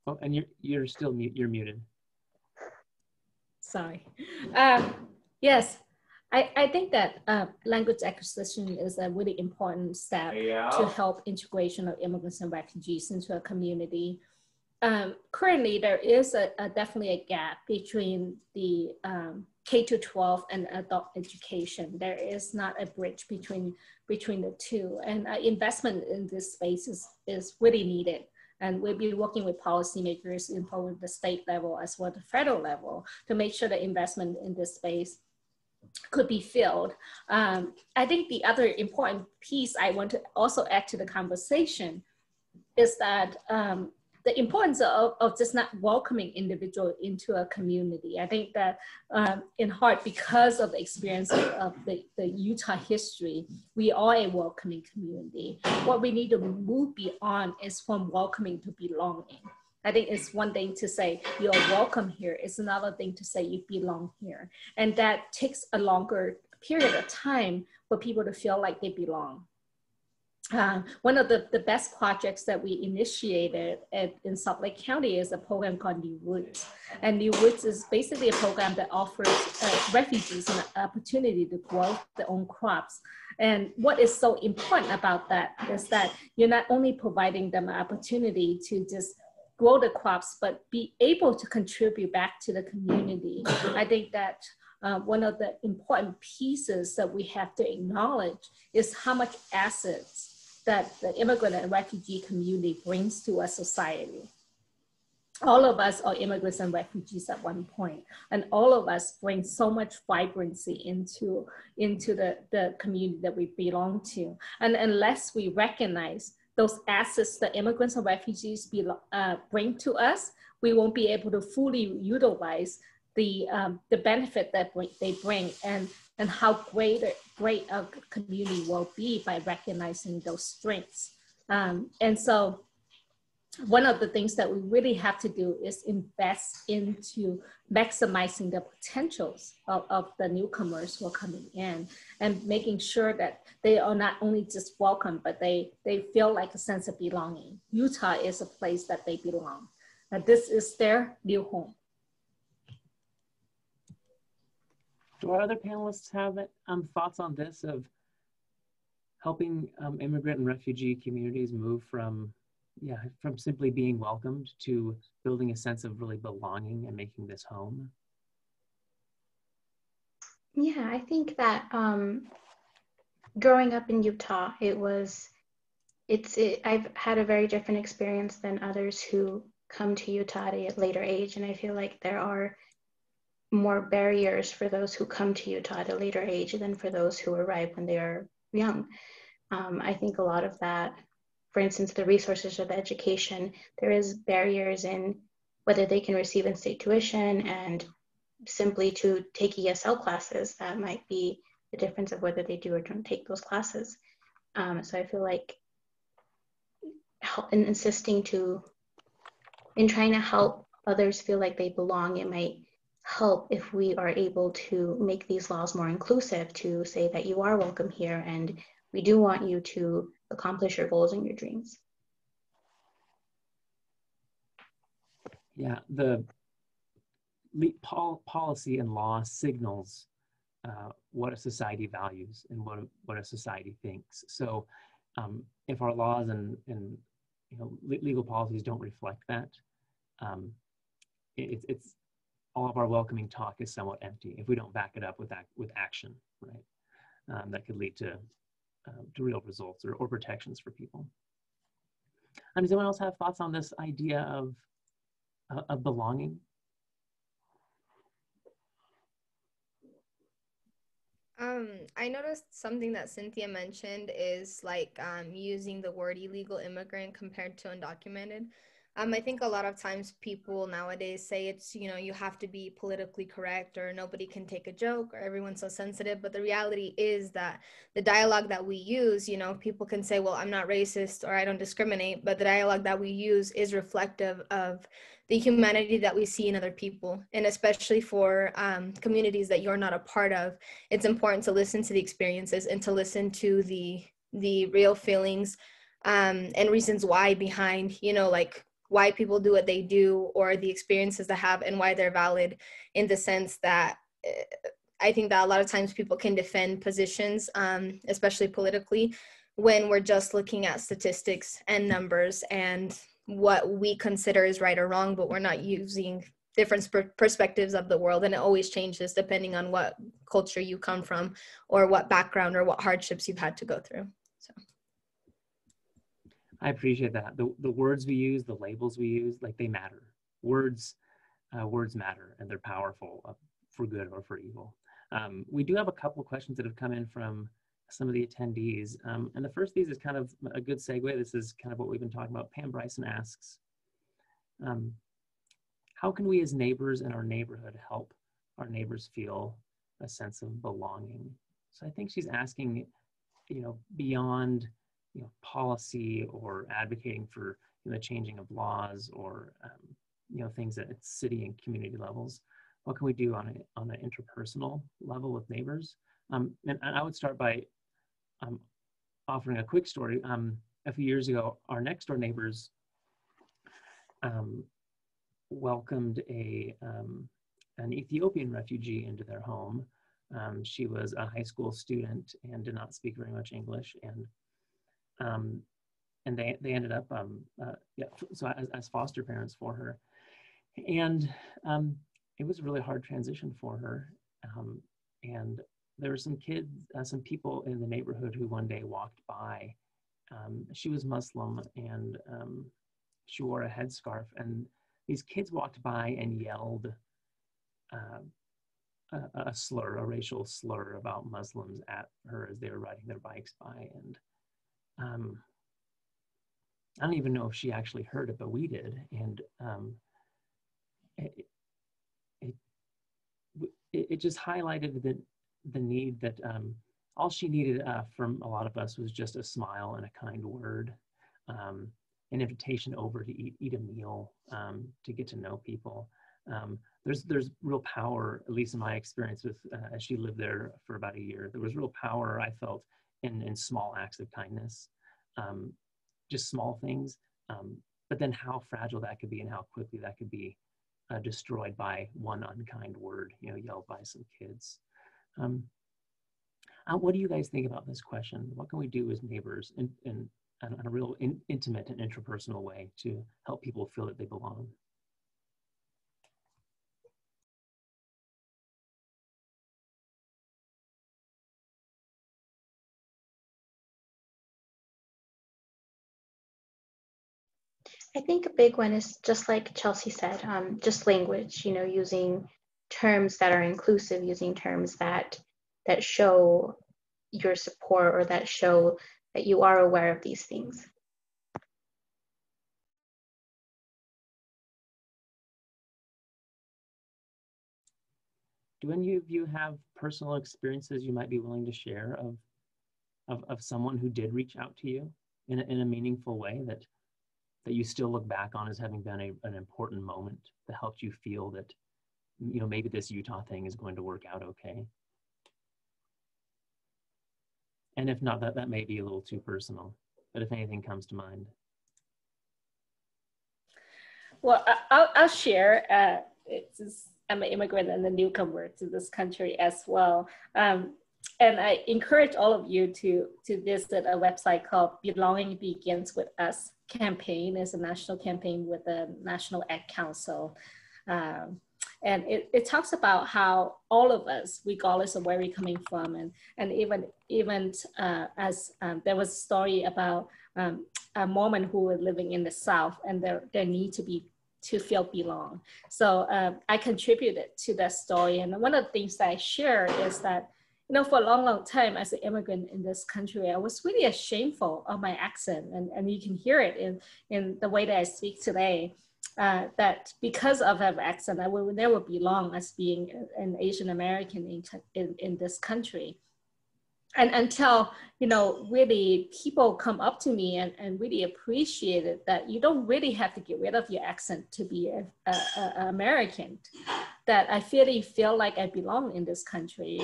Oh, and you're still you're muted. Sorry. Yes, I think that language acquisition is a really important step to help integration of immigrants and refugees into a community. Currently, there is definitely a gap between the K-12 and adult education. There is not a bridge between the two, and investment in this space is really needed. And we'll be working with policymakers in both the state level as well as the federal level to make sure that investment in this space could be filled. I think the other important piece I want to also add to the conversation is that the importance of just not welcoming individuals into a community. I think that in part, because of the experience of the Utah history, we are a welcoming community. What we need to move beyond is from welcoming to belonging. I think it's one thing to say you're welcome here. It's another thing to say you belong here. And that takes a longer period of time for people to feel like they belong. One of the best projects that we initiated in Salt Lake County is a program called New Roots. And New Roots is basically a program that offers refugees an opportunity to grow their own crops. And what is so important about that is that you're not only providing them an opportunity to just grow the crops, but be able to contribute back to the community. I think that one of the important pieces that we have to acknowledge is how much assets that the immigrant and refugee community brings to a society. All of us are immigrants and refugees at one point, and all of us bring so much vibrancy into the community that we belong to. And unless we recognize those assets that immigrants and refugees bring to us, we won't be able to fully utilize the benefit that they bring and how great a community will be by recognizing those strengths. And so one of the things that we really have to do is invest into maximizing the potentials of the newcomers who are coming in and making sure that they are not only just welcome, but they feel like a sense of belonging. Utah is a place that they belong. This is their new home. Do our other panelists have thoughts on this of helping immigrant and refugee communities move from simply being welcomed to building a sense of really belonging and making this home? Yeah, I think that growing up in Utah, I've had a very different experience than others who come to Utah at a later age, and I feel like there are more barriers for those who come to Utah at a later age than for those who arrive when they are young. I think a lot of that, for instance, the resources or the education, there is barriers in whether they can receive in-state tuition and simply to take ESL classes. That might be the difference of whether they do or don't take those classes. So I feel like in trying to help others feel like they belong, it might help if we are able to make these laws more inclusive, to say that you are welcome here and we do want you to accomplish your goals and your dreams. Yeah, the policy and law signals what a society values and what a society thinks. So if our laws and legal policies don't reflect that, it's all of our welcoming talk is somewhat empty if we don't back it up with action, right? That could lead to real results or protections for people. Does anyone else have thoughts on this idea of belonging? I noticed something that Cynthia mentioned is like using the word illegal immigrant compared to undocumented. I think a lot of times people nowadays say it's, you know, you have to be politically correct or nobody can take a joke or everyone's so sensitive. But the reality is that the dialogue that we use, you know, people can say, well, I'm not racist or I don't discriminate, but the dialogue that we use is reflective of the humanity that we see in other people. And especially for communities that you're not a part of, it's important to listen to the experiences and to listen to the real feelings and reasons why behind, you know, like why people do what they do or the experiences they have and why they're valid, in the sense that I think that a lot of times people can defend positions, especially politically, when we're just looking at statistics and numbers and what we consider is right or wrong, but we're not using different perspectives of the world. And it always changes depending on what culture you come from or what background or what hardships you've had to go through. So I appreciate that. The words we use, the labels we use, like they matter. Words matter, and they're powerful for good or for evil. We do have a couple of questions that have come in from some of the attendees. And the first of these is kind of a good segue. This is kind of what we've been talking about. Pam Bryson asks, how can we as neighbors in our neighborhood help our neighbors feel a sense of belonging? So I think she's asking, you know, beyond, you know, policy or advocating for, you know, the changing of laws or, you know, things at city and community levels. What can we do on an interpersonal level with neighbors? And I would start by offering a quick story. A few years ago, our next door neighbors welcomed an Ethiopian refugee into their home. She was a high school student and did not speak very much English, and they ended up so as foster parents for her, and it was a really hard transition for her. And there were some kids, some people in the neighborhood who one day walked by. She was Muslim, and she wore a headscarf, and these kids walked by and yelled a slur, a racial slur about Muslims at her as they were riding their bikes by. And I don't even know if she actually heard it, but we did. And it just highlighted the need that all she needed from a lot of us was just a smile and a kind word, an invitation over to eat a meal, to get to know people. There's real power, at least in my experience with, as she lived there for about a year, there was real power I felt in small acts of kindness, just small things, but then how fragile that could be and how quickly that could be destroyed by one unkind word, you know, yelled by some kids. What do you guys think about this question? What can we do as neighbors in a real intimate and interpersonal way to help people feel that they belong? I think a big one is just like Chelsea said, just language, you know, using terms that are inclusive, using terms that show your support or that show that you are aware of these things. Do any of you have personal experiences you might be willing to share of someone who did reach out to you in a meaningful way that you still look back on as having been an important moment that helped you feel that, you know, maybe this Utah thing is going to work out okay? And if not, that may be a little too personal, but if anything comes to mind. Well, I'll share. I'm an immigrant and a newcomer to this country as well. And I encourage all of you to visit a website called Belonging Begins With Us campaign. It's a national campaign with the National Ad Council. And it talks about how all of us, regardless of where we're coming from, and even as there was a story about a Mormon who were living in the South, and their need to feel belong. So I contributed to that story. And one of the things that I share is that, for a long time as an immigrant in this country, I was really ashamed of my accent. And you can hear it in the way that I speak today, that because of that accent, I would never belong as being an Asian American in this country. And until, really people come up to me and really appreciate it, that you don't really have to get rid of your accent to be an American, that I feel like I belong in this country.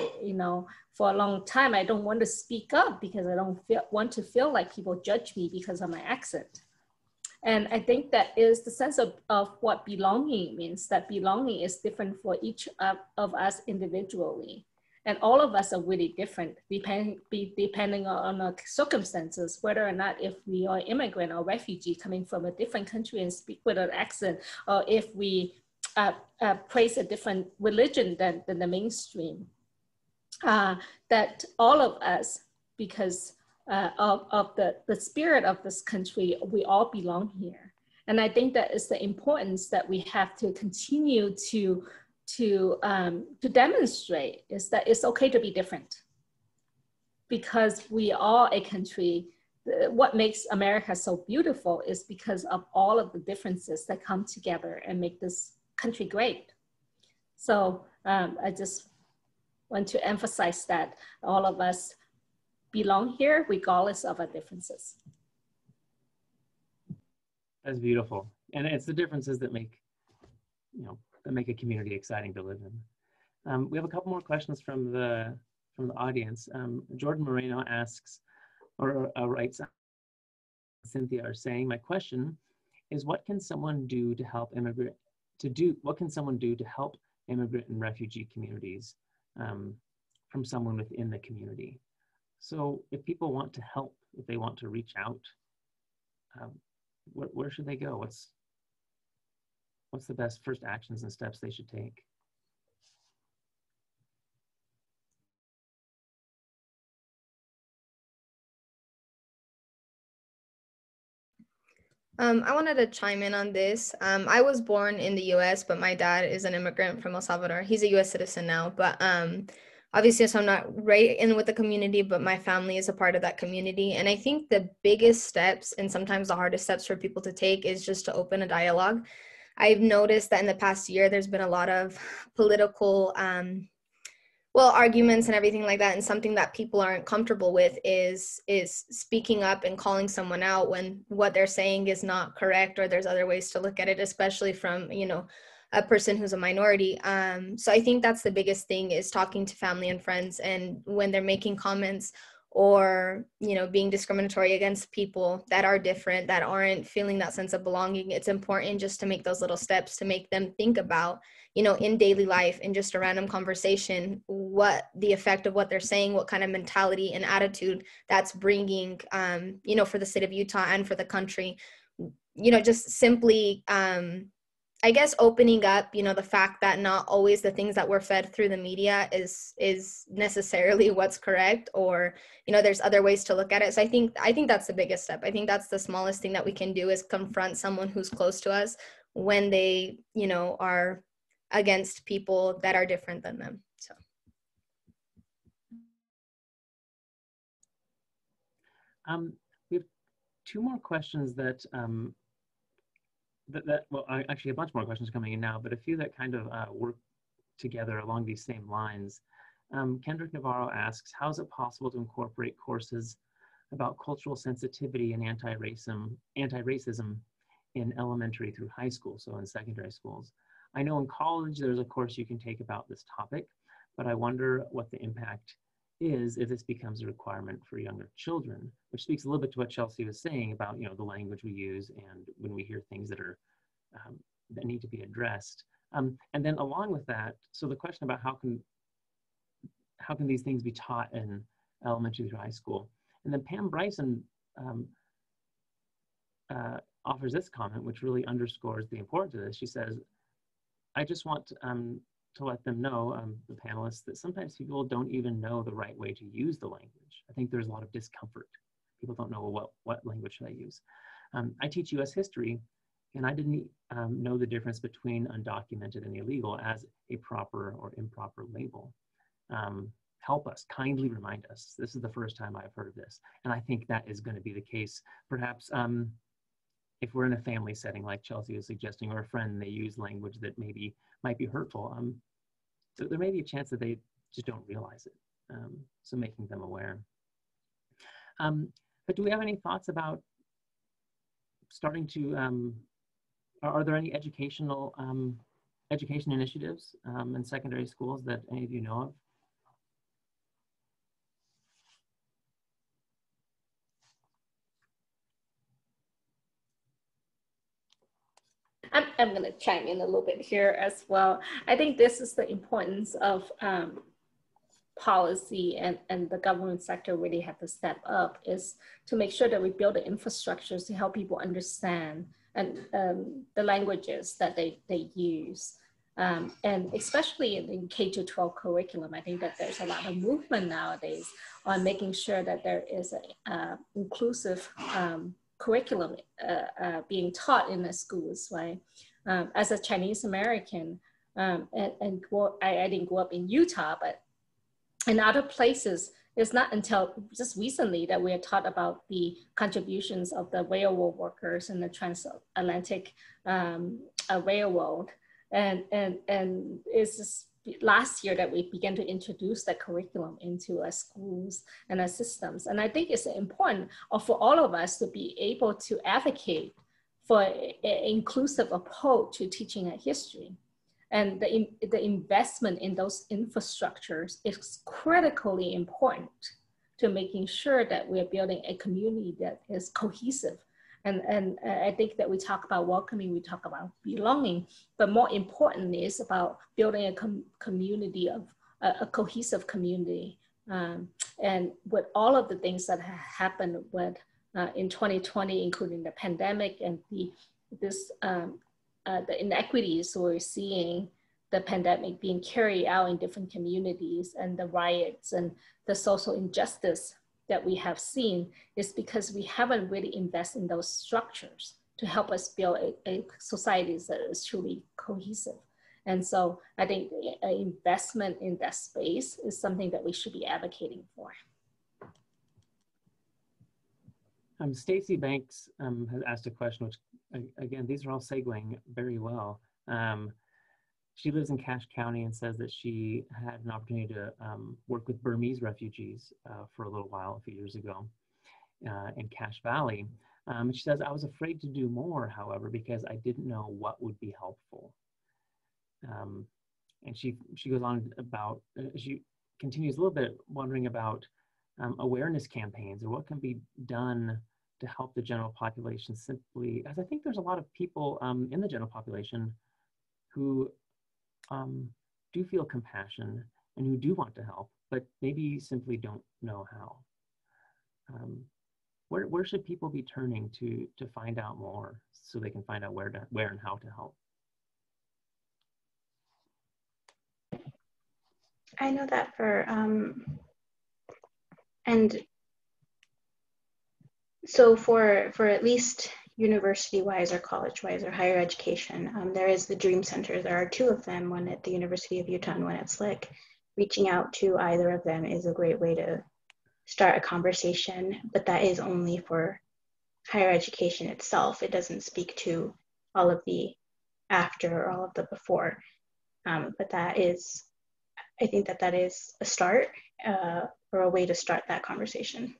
For a long time, I don't want to speak up because I don't want to feel like people judge me because of my accent. And I think that is the sense of what belonging means, that belonging is different for each of us individually. And all of us are really different, depending on our circumstances, whether or not if we are immigrant or refugee coming from a different country and speak with an accent, or if we praise a different religion than the mainstream. That all of us, because of the spirit of this country, we all belong here. And I think that is the importance that we have to continue to demonstrate, is that it's okay to be different, because we are a country. What makes America so beautiful is because of all of the differences that come together and make this country great. So I just want to emphasize that all of us belong here regardless of our differences. That's beautiful. And it's the differences that make, that make a community exciting to live in. We have a couple more questions from the audience. Jordan Moreno asks, or writes, Cynthia are saying, my question is, what can someone do to help immigrant and refugee communities from someone within the community? So if people want to help, if they want to reach out, where should they go? What's the best first actions and steps they should take? I wanted to chime in on this. I was born in the US, but my dad is an immigrant from El Salvador. He's a US citizen now, but obviously, so I'm not right in with the community, but my family is a part of that community. And I think the biggest steps, and sometimes the hardest steps for people to take, is just to open a dialogue. I've noticed that in the past year, there's been a lot of political arguments and everything like that. And something that people aren't comfortable with is speaking up and calling someone out when what they're saying is not correct, or there's other ways to look at it, especially from, a person who's a minority. So I think that's the biggest thing, is talking to family and friends. And when they're making comments or, being discriminatory against people that are different, that aren't feeling that sense of belonging, it's important just to make those little steps to make them think about, in daily life, in just a random conversation, what the effect of what they're saying, what kind of mentality and attitude that's bringing, for the state of Utah and for the country, just simply, I guess opening up, the fact that not always the things that we're fed through the media is necessarily what's correct, or, there's other ways to look at it. So I think that's the biggest step. I think that's the smallest thing that we can do, is confront someone who's close to us when they, are against people that are different than them. So. We have two more questions that, well, actually a bunch more questions coming in now, but a few that kind of work together along these same lines. Kendrick Navarro asks, how is it possible to incorporate courses about cultural sensitivity and anti-racism in elementary through high school, so in secondary schools? I know in college there's a course you can take about this topic, but I wonder what the impact is if this becomes a requirement for younger children, which speaks a little bit to what Chelsea was saying about, the language we use and when we hear things that are that need to be addressed. And then along with that, so the question about how can these things be taught in elementary through high school? And then Pam Bryson offers this comment, which really underscores the importance of this. She says, I just want to let them know, the panelists, that sometimes people don't even know the right way to use the language. I think there's a lot of discomfort. People don't know what language should I use. I teach US history, and I didn't know the difference between undocumented and illegal as a proper or improper label. Help us, kindly remind us. This is the first time I've heard of this. And I think that is going to be the case. Perhaps if we're in a family setting, like Chelsea was suggesting, or a friend, they use language that maybe might be hurtful. So there may be a chance that they just don't realize it. So making them aware. But do we have any thoughts about starting to, are there any education initiatives in secondary schools that any of you know of? I'm going to chime in a little bit here as well. I think this is the importance of policy and the government sector really have to step up, is to make sure that we build the infrastructures to help people understand and the languages that they use. And especially in K-12 curriculum, I think that there's a lot of movement nowadays on making sure that there is an inclusive curriculum being taught in the schools, right? As a Chinese American, I didn't grow up in Utah, but in other places, it's not until just recently that we are taught about the contributions of the railroad workers in the transatlantic railroad. And it's just last year that we began to introduce that curriculum into our schools and our systems. And I think it's important for all of us to be able to advocate for an inclusive approach to teaching our history. And the investment in those infrastructures is critically important to making sure that we're building a community that is cohesive. And I think that we talk about welcoming, we talk about belonging, but more importantly, it's about building a community of a cohesive community. And with all of the things that have happened with in 2020, including the pandemic and the inequities we're seeing, the pandemic being carried out in different communities, and the riots and the social injustice that we have seen, is because we haven't really invested in those structures to help us build a society that is truly cohesive. And so I think an investment in that space is something that we should be advocating for. Stacy Banks has asked a question, which again, these are all segueing very well. She lives in Cache County and says that she had an opportunity to work with Burmese refugees for a little while, a few years ago, in Cache Valley. She says, I was afraid to do more, however, because I didn't know what would be helpful. And she goes on about, she continues a little bit wondering about awareness campaigns, or what can be done to help the general population simply, as I think there's a lot of people in the general population who do feel compassion and who do want to help, but maybe simply don't know how. Where should people be turning to find out more, so they can find out where and how to help? I know that for, and so for at least university-wise or college-wise or higher education, there is the Dream Center. There are two of them, one at the University of Utah and one at Slick. Reaching out to either of them is a great way to start a conversation, but that is only for higher education itself. It doesn't speak to all of the after or all of the before, but that is, I think that is a start or a way to start that conversation.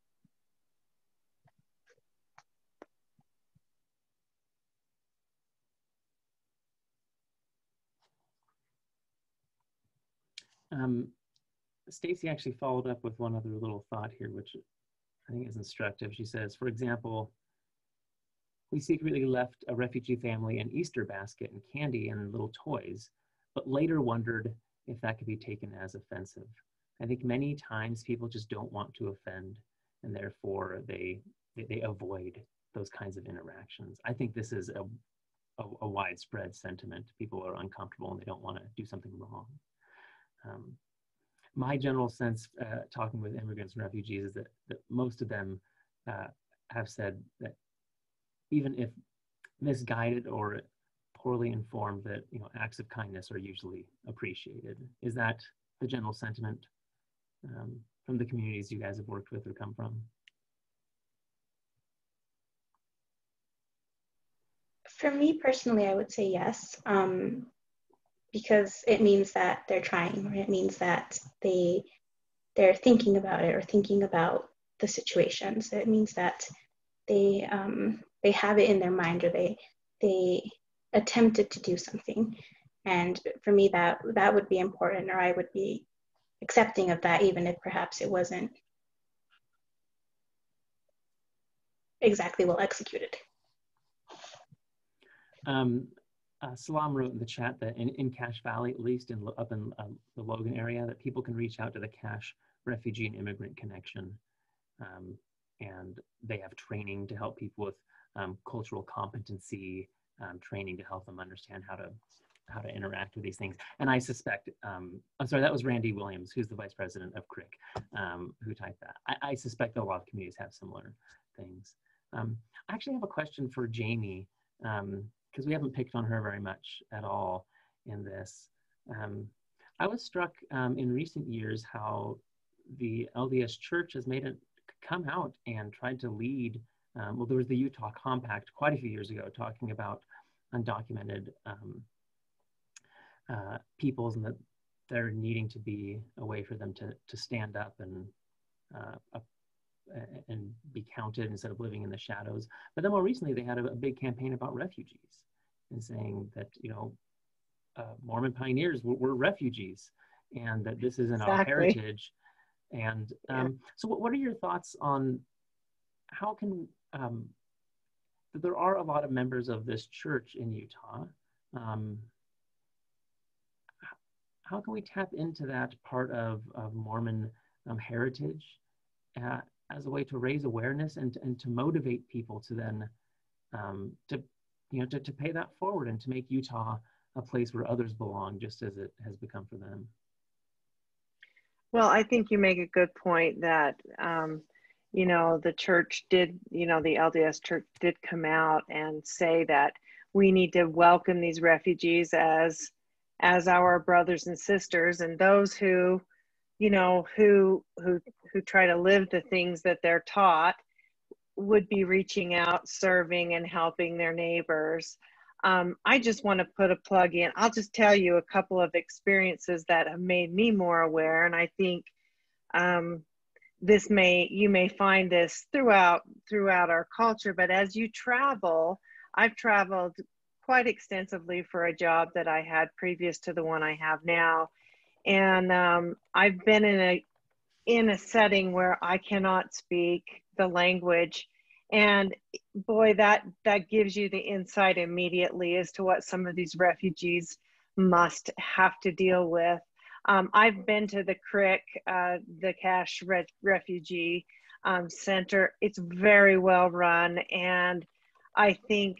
Stacy actually followed up with one other little thought here, which I think is instructive. She says, for example, we secretly left a refugee family an Easter basket and candy and little toys, but later wondered if that could be taken as offensive. I think many times people just don't want to offend, and therefore they avoid those kinds of interactions. I think this is a a widespread sentiment. People are uncomfortable and they don't want to do something wrong. My general sense, talking with immigrants and refugees, is that most of them have said that even if misguided or poorly informed, that acts of kindness are usually appreciated. Is that the general sentiment from the communities you guys have worked with or come from? For me personally, I would say yes, because it means that they're trying, or it means that they're thinking about it or thinking about the situation. So it means that they have it in their mind, or they attempted to do something. And for me, that would be important, or I would be accepting of that, even if perhaps it wasn't exactly well executed. Salam wrote in the chat that in Cache Valley, at least up in the Logan area, that people can reach out to the Cache Refugee and Immigrant Connection, and they have training to help people with cultural competency, training to help them understand how to interact with these things. And I suspect, I'm sorry, that was Randy Williams, who's the vice president of CRIC, who typed that. I suspect that a lot of communities have similar things. I actually have a question for Jamie, because we haven't picked on her very much at all in this. I was struck in recent years how the LDS Church has made it come out and tried to lead. Well, there was the Utah Compact quite a few years ago talking about undocumented peoples, and that they're needing to be a way for them to stand up and be counted instead of living in the shadows. But then more recently, they had a big campaign about refugees and saying that, Mormon pioneers were refugees, and that this isn't our heritage. And so what are your thoughts on how can, there are a lot of members of this church in Utah. How can we tap into that part of Mormon heritage as a way to raise awareness and to motivate people to then to pay that forward and to make Utah a place where others belong, just as it has become for them? Well, I think you make a good point that, the church did, the LDS Church did come out and say that we need to welcome these refugees as our brothers and sisters, and those who try to live the things that they're taught would be reaching out, serving, and helping their neighbors. I just want to put a plug in. I'll just tell you a couple of experiences that have made me more aware, and I think you may find this throughout our culture. But as you travel, I've traveled quite extensively for a job that I had previous to the one I have now, and I've been in a setting where I cannot speak the language, and boy, that gives you the insight immediately as to what some of these refugees must have to deal with. I've been to the CRIC, the Cache Refugee Center. It's very well run, and I think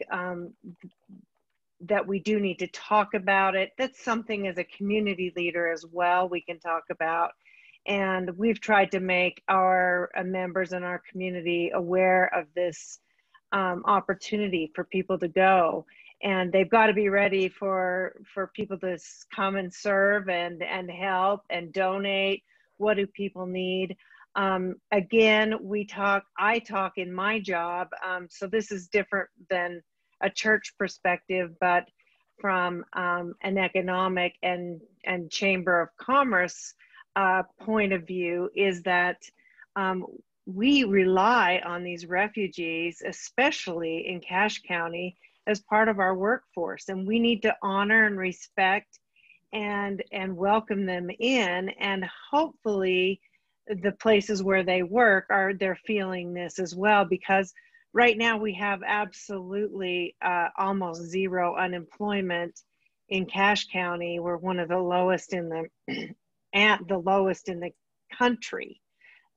that we do need to talk about it. That's something as a community leader as well we can talk about. And we've tried to make our members in our community aware of this opportunity for people to go. And they've got to be ready for people to come and serve and help and donate. What do people need? Again, I talk in my job, so this is different than a church perspective, but from an economic and Chamber of Commerce point of view, is that we rely on these refugees, especially in Cache County, as part of our workforce, and we need to honor and respect and welcome them in, and hopefully the places where they work they're feeling this as well, because right now we have absolutely almost zero unemployment in Cache County. We're one of the lowest in the country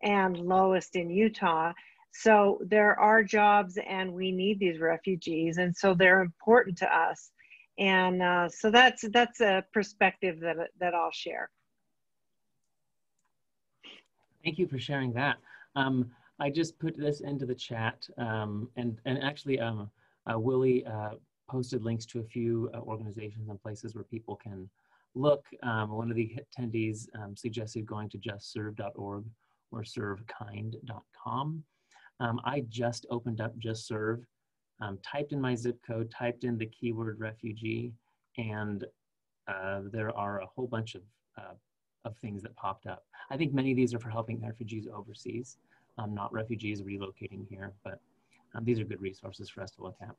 and lowest in Utah. So there are jobs and we need these refugees, and so they're important to us. And so that's a perspective that I'll share. Thank you for sharing that. I just put this into the chat, and actually Willie posted links to a few organizations and places where people can look. One of the attendees suggested going to justserve.org or servekind.com. I just opened up Just Serve, typed in my zip code, typed in the keyword refugee, and there are a whole bunch of things that popped up. I think many of these are for helping refugees overseas, not refugees relocating here, but these are good resources for us to look at.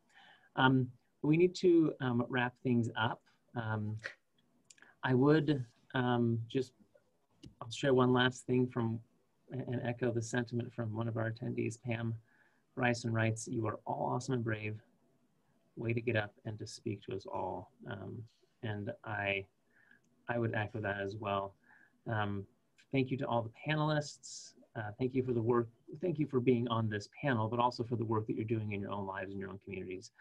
We need to wrap things up. I would I'll share one last thing from and echo the sentiment from one of our attendees, Pam Bryson writes, "You are all awesome and brave. Way to get up and to speak to us all." And I would echo that as well. Thank you to all the panelists. Thank you for the work. Thank you for being on this panel, but also for the work that you're doing in your own lives and your own communities.